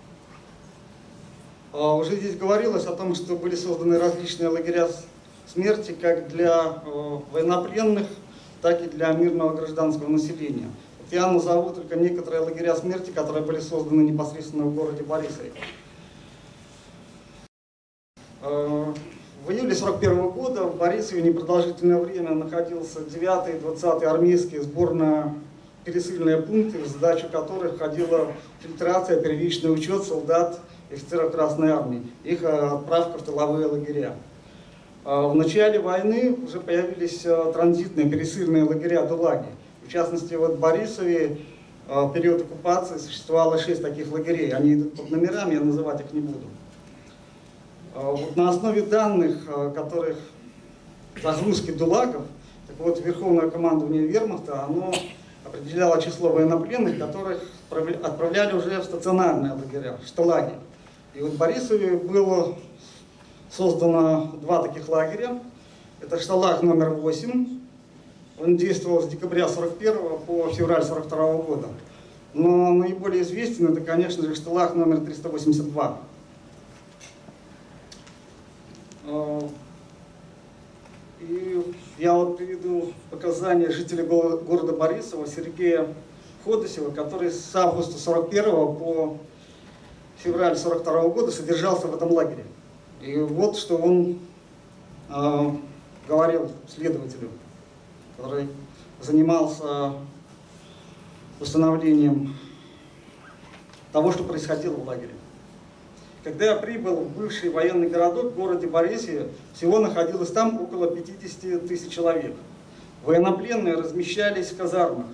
Уже здесь говорилось о том, что были созданы различные лагеря смерти как для военнопленных, так и для мирного гражданского населения. Вот я назову только некоторые лагеря смерти, которые были созданы непосредственно в городе Борисове. В июле 1941 года в Борисове непродолжительное время находился 9-й и 20-й армейские сборно-пересыльные пункты, в задачу которых входила фильтрация, первичный учет солдат и офицеров Красной Армии, их отправка в тыловые лагеря. В начале войны уже появились транзитные пересыльные лагеря ДУЛАГи. В частности, вот в Борисове в период оккупации существовало 6 таких лагерей. Они идут под номерами, я называть их не буду. Вот на основе данных, которых загрузки ДУЛАГов, так вот, Верховное командование Вермахта, оно определяло число военнопленных, которых отправляли уже в стационарные лагеря, шталаги. И вот в Борисове было создано 2 таких лагеря. Это шталаг номер 8. Он действовал с декабря 1941 по февраль 1942 года. Но наиболее известен это, конечно же, шталаг номер 382. И я вот приведу показания жителя города Борисова Сергея Ходосева, который с августа 1941 по февраль 1942 года содержался в этом лагере. И вот что он говорил следователю, который занимался установлением того, что происходило в лагере. Когда я прибыл в бывший военный городок в городе Борисове, всего находилось там около 50 тысяч человек. Военнопленные размещались в казармах,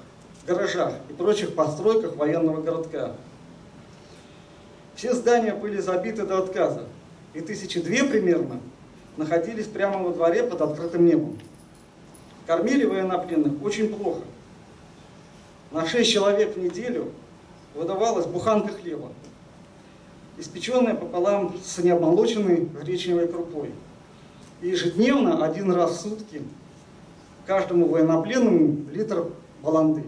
гаражах и прочих постройках военного городка. Все здания были забиты до отказа. и 1002 примерно находились прямо во дворе под открытым небом. Кормили военнопленных очень плохо. На 6 человек в неделю выдавалась буханка хлеба, испеченная пополам с необмолоченной гречневой крупой. И ежедневно, 1 раз в сутки, каждому военнопленному литр баланды.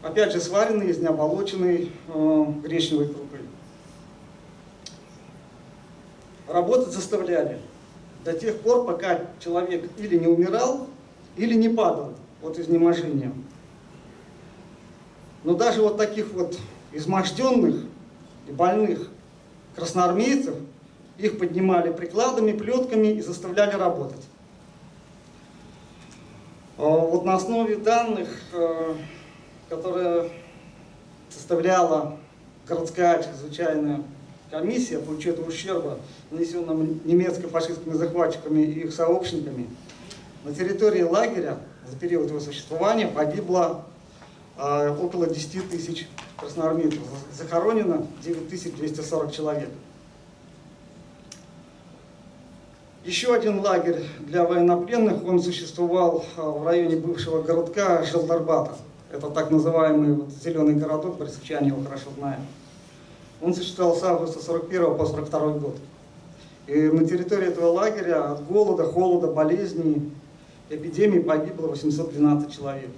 Опять же, сваренный из необмолоченной гречневой крупы. Работать заставляли до тех пор, пока человек или не умирал, или не падал от изнеможения. Но даже вот таких вот изможденных и больных красноармейцев их поднимали прикладами, плетками и заставляли работать. Вот на основе данных, которые составляла городская чрезвычайная комиссия по учету ущерба, нанесенного немецко-фашистскими захватчиками и их сообщниками, на территории лагеря за период его существования погибло около 10 тысяч красноармейцев, захоронено 9240 человек. Еще один лагерь для военнопленных, он существовал в районе бывшего городка Желдарбата. Это так называемый вот зеленый городок, борисовчане его хорошо знают. Он существовал с августа 41 по 42 год. И на территории этого лагеря от голода, холода, болезней, эпидемии погибло 812 человек.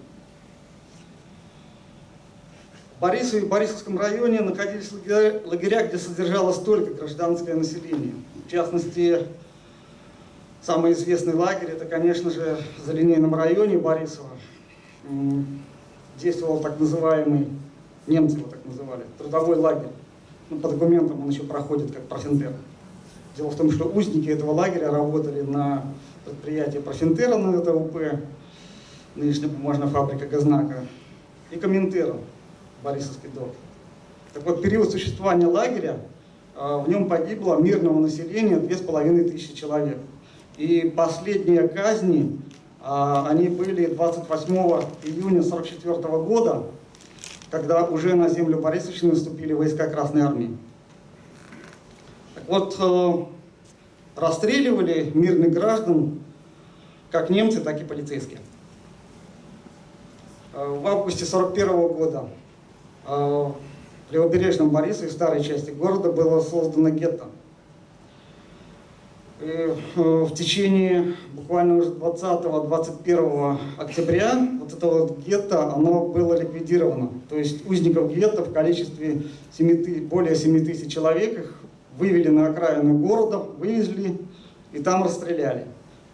В Борисове и Борисовском районе находились лагеря, где содержалось только гражданское население. В частности, самый известный лагерь, это, конечно же, в линейном районе Борисова. Действовал так называемый, немцы его так называли, трудовой лагерь. Ну, по документам он еще проходит как профинтер. Дело в том, что узники этого лагеря работали на предприятии профинтера на ТУП, нынешняя бумажная фабрика Газнака, и Коминтерна, Борисовский док. Так вот, период существования лагеря, в нем погибло мирного населения 2500 человек. И последние казни, они были 28 июня 1944 года, когда уже на землю Борисовщины наступили войска Красной Армии. Так вот, расстреливали мирных граждан как немцы, так и полицейские. В августе 1941 года в левобережном Борисове, в старой части города, было создано гетто. И в течение буквально уже 20-21 октября вот это вот гетто, оно было ликвидировано. То есть узников гетто в количестве более 7 тысяч человек их вывели на окраину города, вывезли и там расстреляли.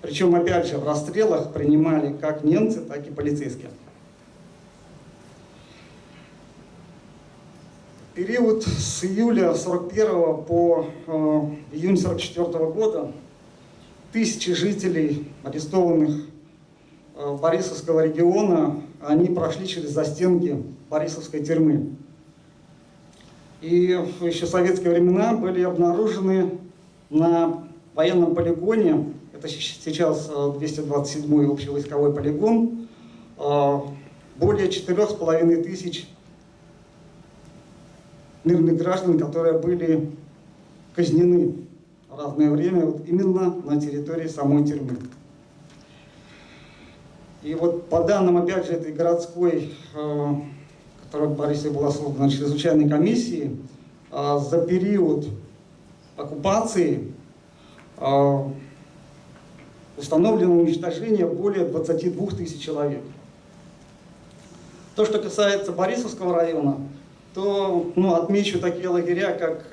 Причем, опять же, в расстрелах принимали как немцы, так и полицейские. Период с июля 1941 по июнь 1944 года тысячи жителей, арестованных Борисовского региона, они прошли через застенки Борисовской тюрьмы. И еще в советские времена были обнаружены на военном полигоне, это сейчас 227-й общевойсковой полигон, более 4500 мирных граждан, которые были казнены в разное время вот именно на территории самой тюрьмы. И вот по данным, опять же, этой городской, которая в Борисове была создана чрезвычайной комиссией, за период оккупации установлено уничтожение более 22 тысяч человек. То, что касается Борисовского района, то отмечу такие лагеря, как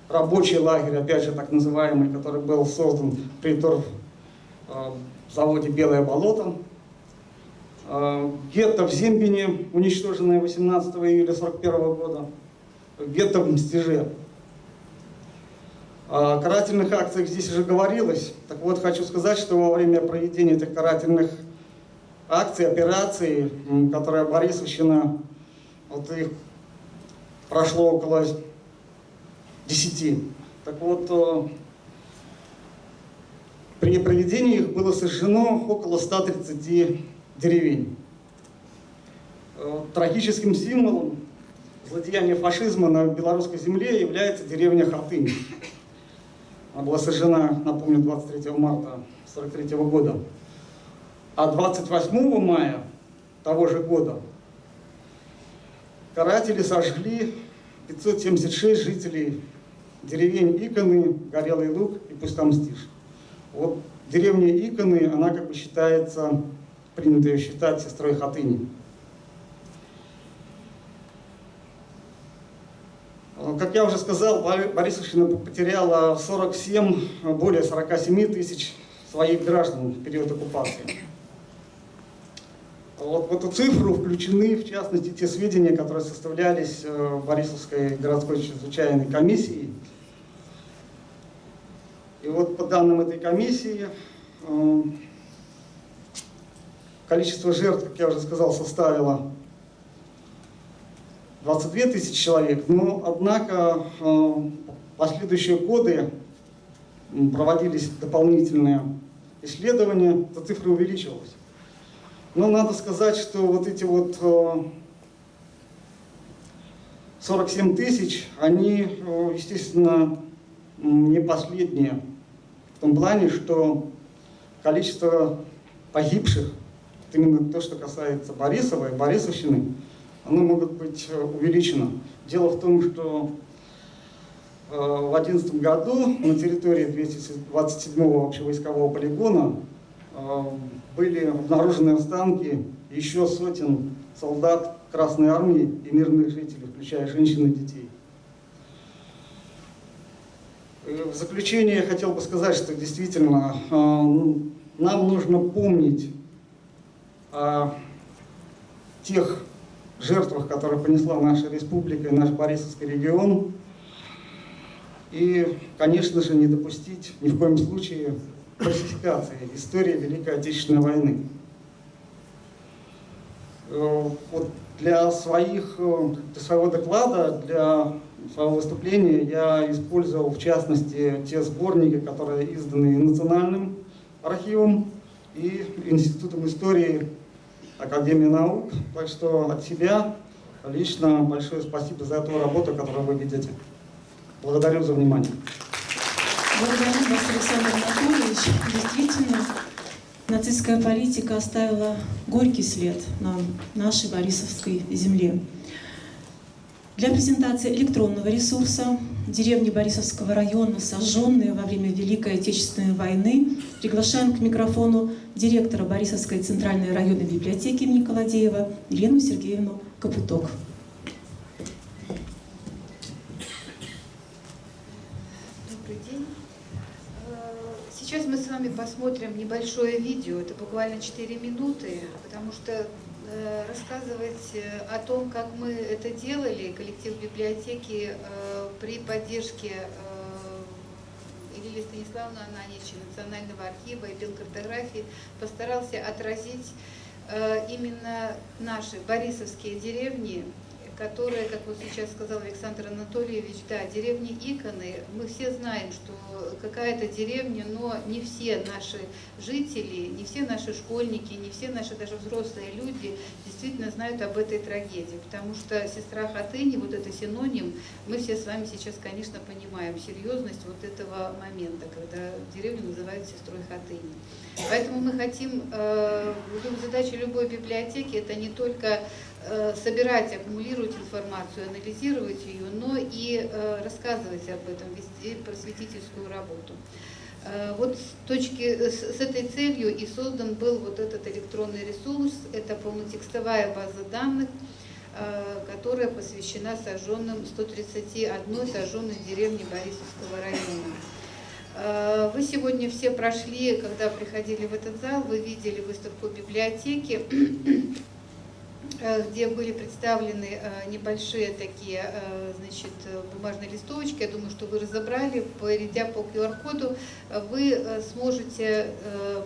рабочий лагерь, опять же так называемый, который был создан при заводе «Белое болото», гетто в Зембине, уничтоженное 18 июля 1941 года, гетто в Мстеже. О карательных акциях здесь уже говорилось. Так вот, хочу сказать, что во время проведения этих карательных акций, операций, которые Борисовщина, вот их прошло около 10. Так вот, при проведении их было сожжено около 130 деревень. Трагическим символом злодеяния фашизма на белорусской земле является деревня Хатынь. Она была сожжена, напомню, 23 марта 1943 года. А 28 мая того же года каратели сожгли 576 жителей деревень Иконы, Горелый Луг и Пустомстиш. Вот деревня Иконы, она как бы считается, принято ее считать сестрой Хатыни. Как я уже сказал, Борисовщина потеряла более 47 тысяч своих граждан в период оккупации. Вот в эту цифру включены, в частности, те сведения, которые составлялись Борисовской городской чрезвычайной комиссией. И вот по данным этой комиссии, количество жертв, как я уже сказал, составило 22 тысячи человек, но, однако, в последующие годы проводились дополнительные исследования, эта цифра увеличивалась. Но надо сказать, что вот эти вот 47 тысяч, они, естественно, не последние, в том плане, что количество погибших, именно то, что касается Борисова и Борисовщины, оно может быть увеличено. Дело в том, что в 2011 году на территории 227-го общевойскового полигона были обнаружены останки еще сотен солдат Красной Армии и мирных жителей, включая женщин и детей. В заключение я хотел бы сказать, что действительно нам нужно помнить о тех жертвах, которые понесла наша республика и наш Борисовский регион. И, конечно же, не допустить ни в коем случае фальсификации истории Великой Отечественной войны. Вот для своего доклада, для своего выступления я использовал, в частности, те сборники, которые изданы Национальным архивом и Институтом истории Академии наук. Так что от себя лично большое спасибо за эту работу, которую вы ведете. Благодарю за внимание. Благодарю вас, Александр Анатольевич. Действительно, нацистская политика оставила горький след на нашей Борисовской земле. Для презентации электронного ресурса деревни Борисовского района, сожженные во время Великой Отечественной войны, приглашаем к микрофону директора Борисовской центральной районной библиотеки имени Колодеева Елену Сергеевну Капуток. Добрый день. Сейчас мы с вами посмотрим небольшое видео, это буквально 4 минуты, потому что рассказывать о том, как мы это делали, коллектив библиотеки при поддержке Лилии Станиславовны Ананича, Национального архива и белкартографии, постарался отразить именно наши борисовские деревни, которые, как вот сейчас сказал Александр Анатольевич, да, деревни Иконы, мы все знаем, что какая-то деревня, но не все наши жители, не все наши школьники, не все наши даже взрослые люди действительно знают об этой трагедии, потому что сестра Хатыни, вот это синоним, мы все с вами сейчас, конечно, понимаем серьезность вот этого момента, когда деревню называют сестрой Хатыни. Поэтому мы хотим, задача любой библиотеки, это не только собирать, аккумулировать информацию, анализировать ее, но и рассказывать об этом, вести просветительскую работу. Вот с этой целью и создан был вот этот электронный ресурс, это полнотекстовая база данных, которая посвящена 131 сожженной деревне Борисовского района. Вы сегодня все прошли, когда приходили в этот зал, вы видели выставку библиотеки, где были представлены небольшие такие, значит, бумажные листовочки. Я думаю, что вы разобрали, перейдя по QR-коду, вы сможете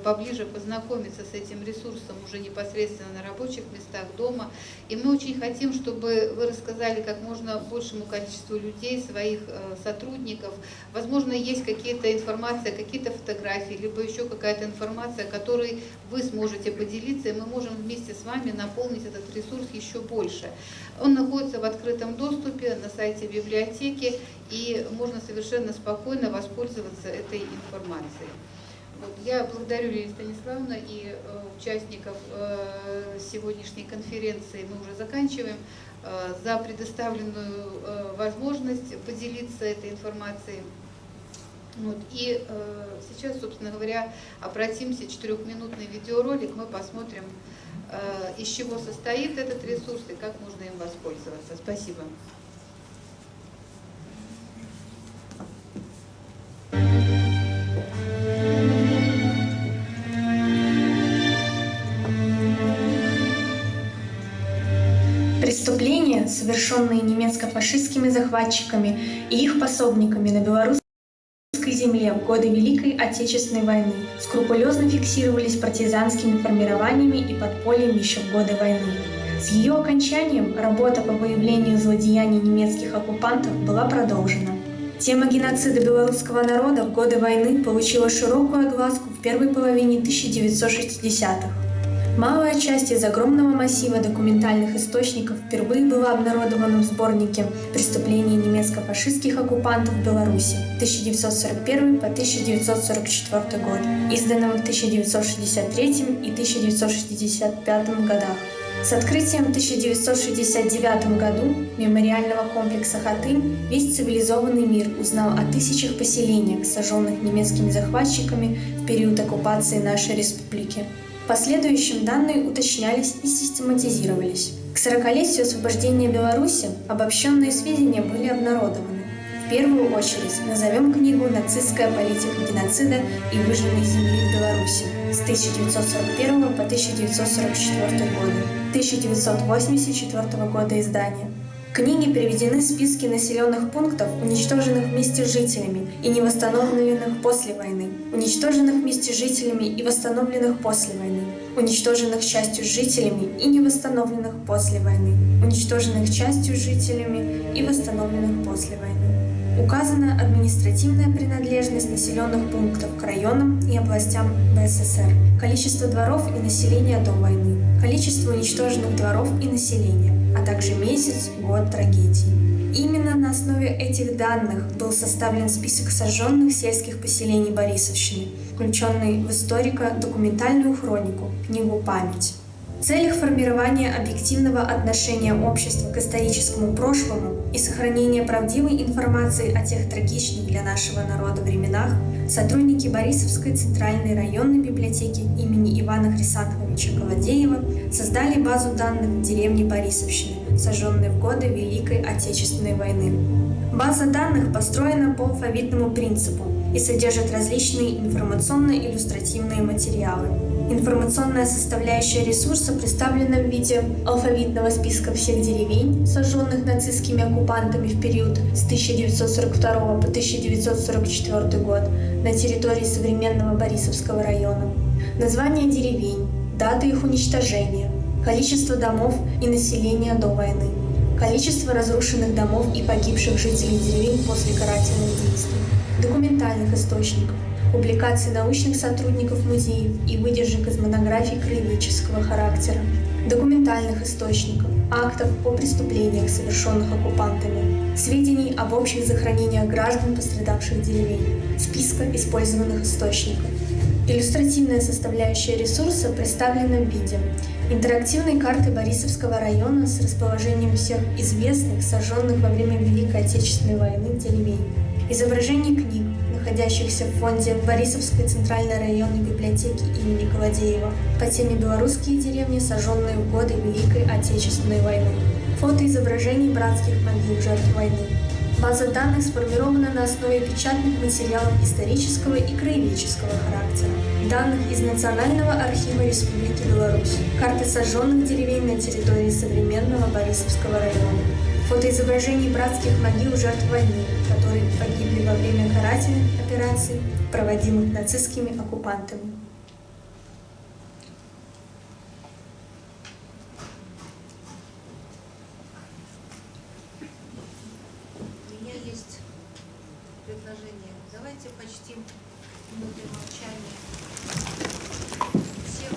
поближе познакомиться с этим ресурсом уже непосредственно на рабочих местах дома. И мы очень хотим, чтобы вы рассказали как можно большему количеству людей, своих сотрудников. Возможно, есть какие-то информация, какие-то фотографии, либо еще какая-то информация, которой вы сможете поделиться, и мы можем вместе с вами наполнить этот ресурс ресурс еще больше. Он находится в открытом доступе на сайте библиотеки, и можно совершенно спокойно воспользоваться этой информацией. Вот. Я благодарю Лилию Станиславовну и участников сегодняшней конференции, мы уже заканчиваем, за предоставленную возможность поделиться этой информацией. Вот. И сейчас, собственно говоря, обратимся, 4-минутный видеоролик, мы посмотрим, из чего состоит этот ресурс и как можно им воспользоваться. Спасибо. Преступления, совершенные немецко-фашистскими захватчиками и их пособниками на белорусской земле в годы Великой Отечественной войны, скрупулезно фиксировались партизанскими формированиями и подпольем еще в годы войны. С ее окончанием работа по выявлению злодеяний немецких оккупантов была продолжена. Тема геноцида белорусского народа в годы войны получила широкую огласку в первой половине 1960-х. Малая часть из огромного массива документальных источников впервые была обнародована в сборнике «Преступления немецко-фашистских оккупантов в Беларуси» 1941 по 1944 год, изданном в 1963 и 1965 годах. С открытием в 1969 году мемориального комплекса Хатынь весь цивилизованный мир узнал о тысячах поселениях, сожженных немецкими захватчиками в период оккупации нашей республики. В последующем данные уточнялись и систематизировались. К 40-летию освобождения Беларуси обобщенные сведения были обнародованы. В первую очередь назовем книгу «Нацистская политика геноцида и выжженной земли в Беларуси» с 1941 по 1944 годы, 1984 года издания. В книге приведены списки населенных пунктов, уничтоженных вместе с жителями и не восстановленных после войны, уничтоженных вместе с жителями и восстановленных после войны, уничтоженных частью с жителями и не восстановленных после войны, уничтоженных частью с жителями и восстановленных после войны. Указана административная принадлежность населенных пунктов к районам и областям БССР, количество дворов и населения до войны, количество уничтоженных дворов и населения, а также месяц, год трагедии. Именно на основе этих данных был составлен список сожженных сельских поселений Борисовщины, включенный в историко-документальную хронику, книгу «Память». В целях формирования объективного отношения общества к историческому прошлому и сохранения правдивой информации о тех трагичных для нашего народа временах сотрудники Борисовской центральной районной библиотеки имени Ивана Хрисантовича Голодеева создали базу данных деревни Борисовщины, сожженной в годы Великой Отечественной войны. База данных построена по алфавитному принципу и содержит различные информационно-иллюстративные материалы. Информационная составляющая ресурса представлена в виде алфавитного списка всех деревень, сожженных нацистскими оккупантами в период с 1942 по 1944 год на территории современного Борисовского района, названия деревень, даты их уничтожения, количество домов и населения до войны, количество разрушенных домов и погибших жителей деревень после карательных действий, документальных источников, публикаций научных сотрудников музеев и выдержек из монографий краеведческого характера, документальных источников, актов о преступлениях, совершенных оккупантами, сведений об общих захоронениях граждан пострадавших деревень, списка использованных источников. Иллюстративная составляющая ресурса представлена в виде интерактивной карты Борисовского района с расположением всех известных, сожженных во время Великой Отечественной войны деревень, изображений книг, находящихся в фонде Борисовской центральной районной библиотеки имени Голодеева по теме «Белорусские деревни, сожженные в годы Великой Отечественной войны», фото изображений братских могил жертв войны. База данных сформирована на основе печатных материалов исторического и краеведческого характера, данных из Национального архива Республики Беларусь, карты сожженных деревень на территории современного Борисовского района, фотоизображений братских могил жертв войны, которые погибли во время карательных операций, проводимых нацистскими оккупантами. У меня есть предложение. Давайте почтим минутой молчания всех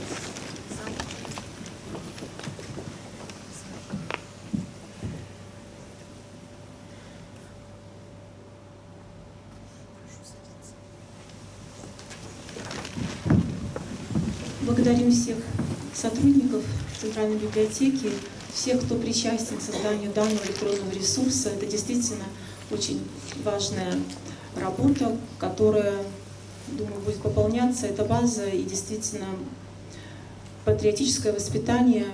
Благодарим всех сотрудников Центральной библиотеки, всех, кто причастен к созданию данного электронного ресурса. Это действительно очень важная работа, которая, думаю, будет пополняться. Это база, и действительно патриотическое воспитание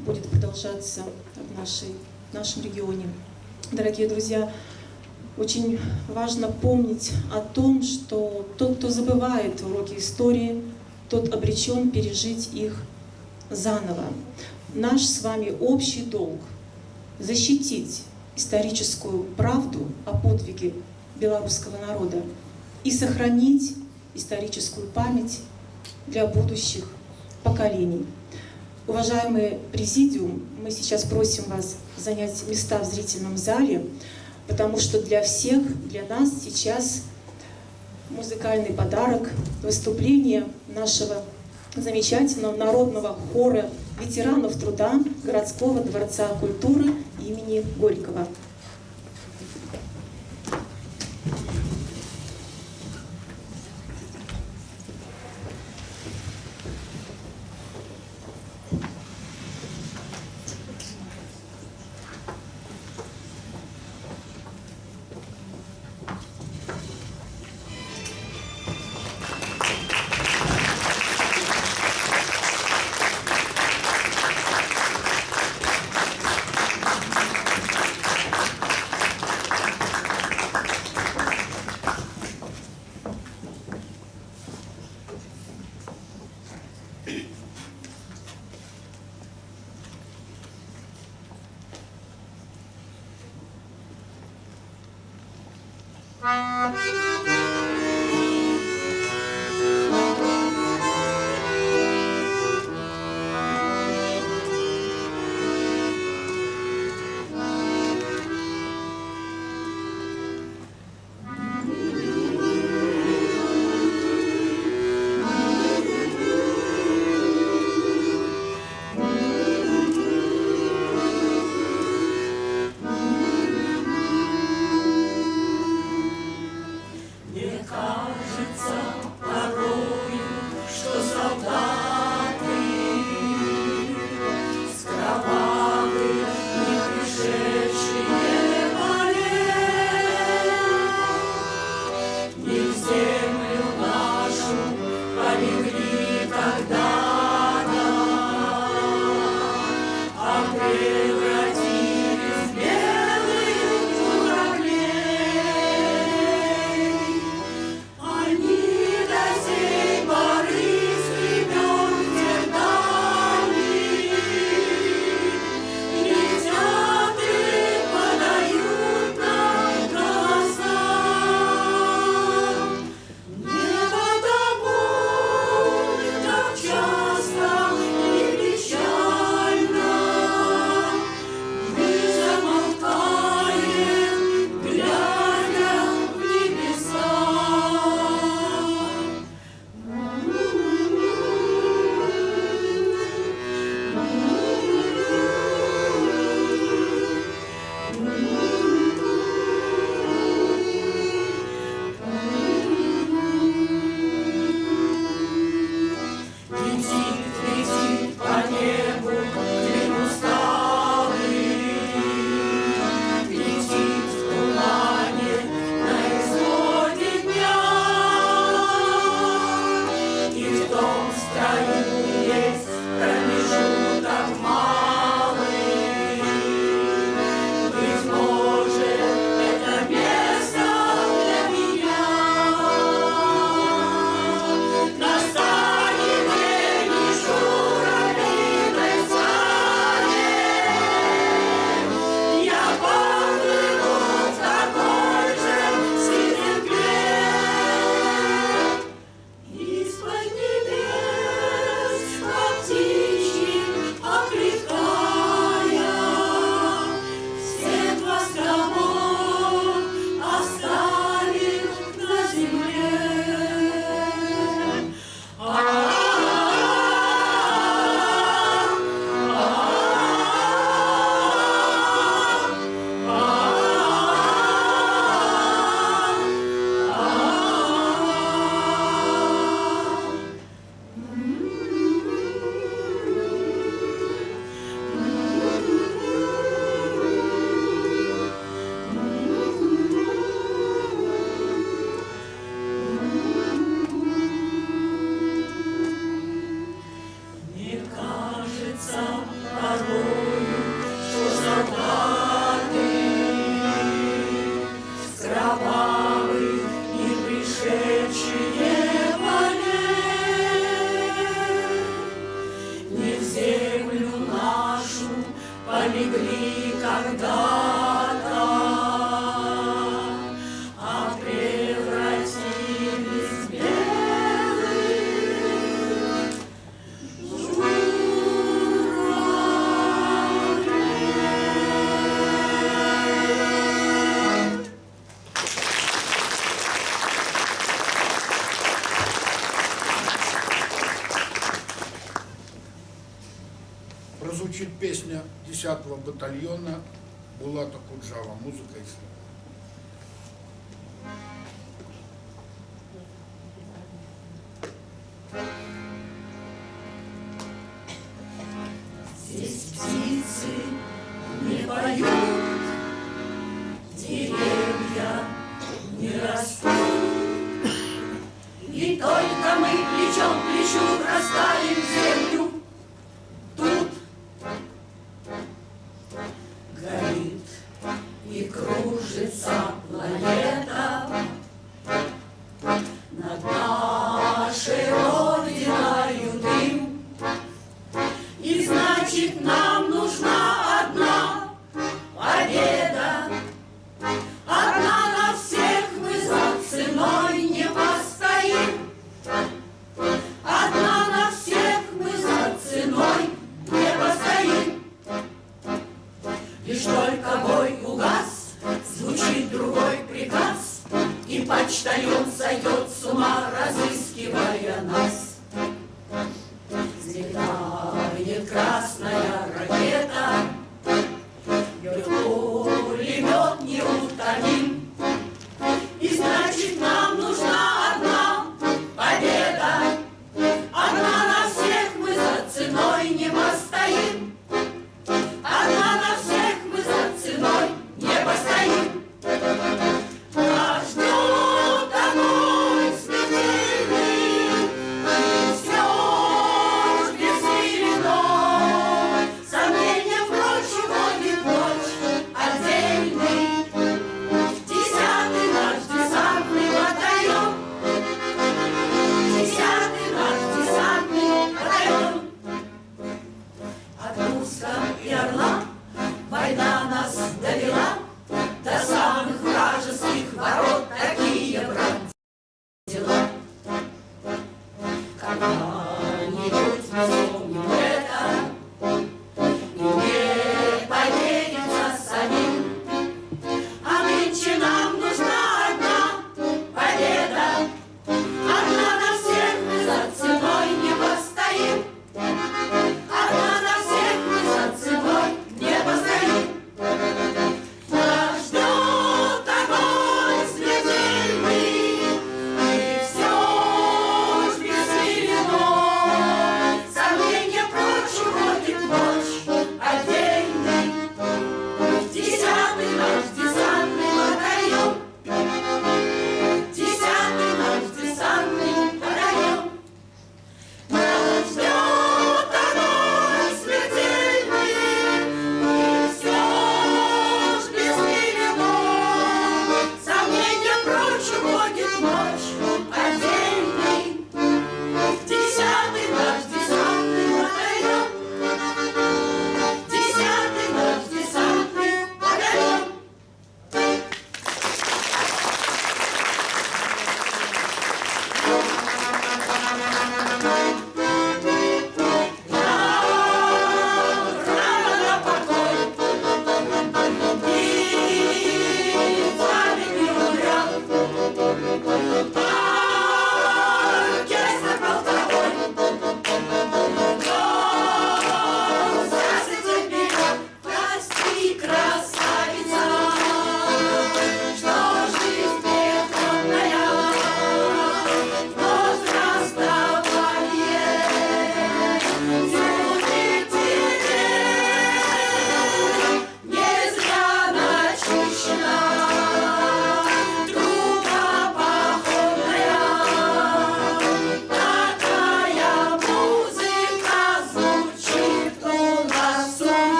будет продолжаться в нашем регионе. Дорогие друзья, очень важно помнить о том, что тот, кто забывает уроки истории, тот обречен пережить их заново. Наш с вами общий долг — защитить историческую правду о подвиге белорусского народа и сохранить историческую память для будущих поколений. Уважаемый президиум, мы сейчас просим вас занять места в зрительном зале, потому что для всех, для нас сейчас музыкальный подарок, выступление нашего замечательного народного хора ветеранов труда городского дворца культуры имени Горького. звучит песня 10-го батальона Булата Куджава, музыка и слова. Здесь птицы не поют, деревья не растут, и только мы плечом к плечу растаем землю. Тут горит и кружит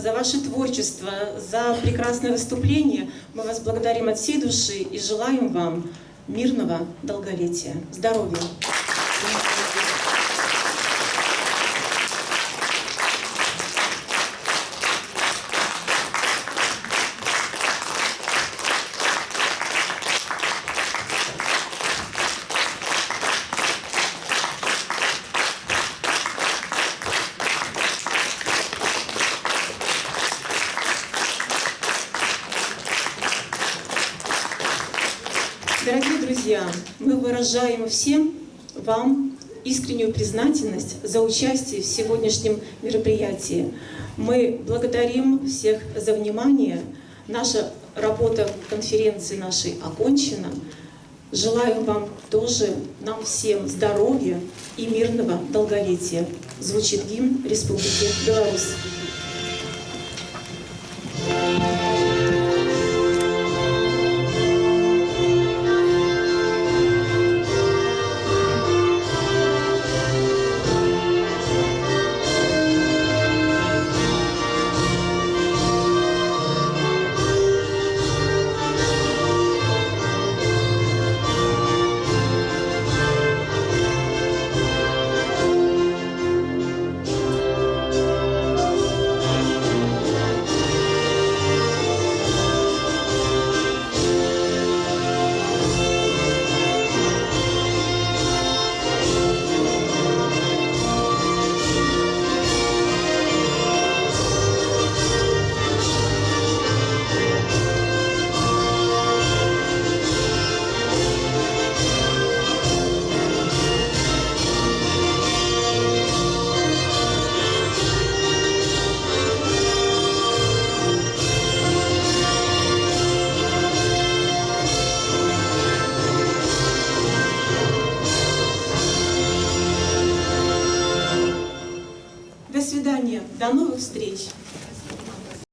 за ваше творчество, за прекрасное выступление. Мы вас благодарим от всей души и желаем вам мирного долголетия, здоровья. Дорогие друзья, мы выражаем всем вам искреннюю признательность за участие в сегодняшнем мероприятии. Мы благодарим всех за внимание. Наша работа конференции нашей окончена. Желаем вам тоже, нам всем здоровья и мирного долголетия. Звучит гимн Республики Беларусь. До свидания, до новых встреч!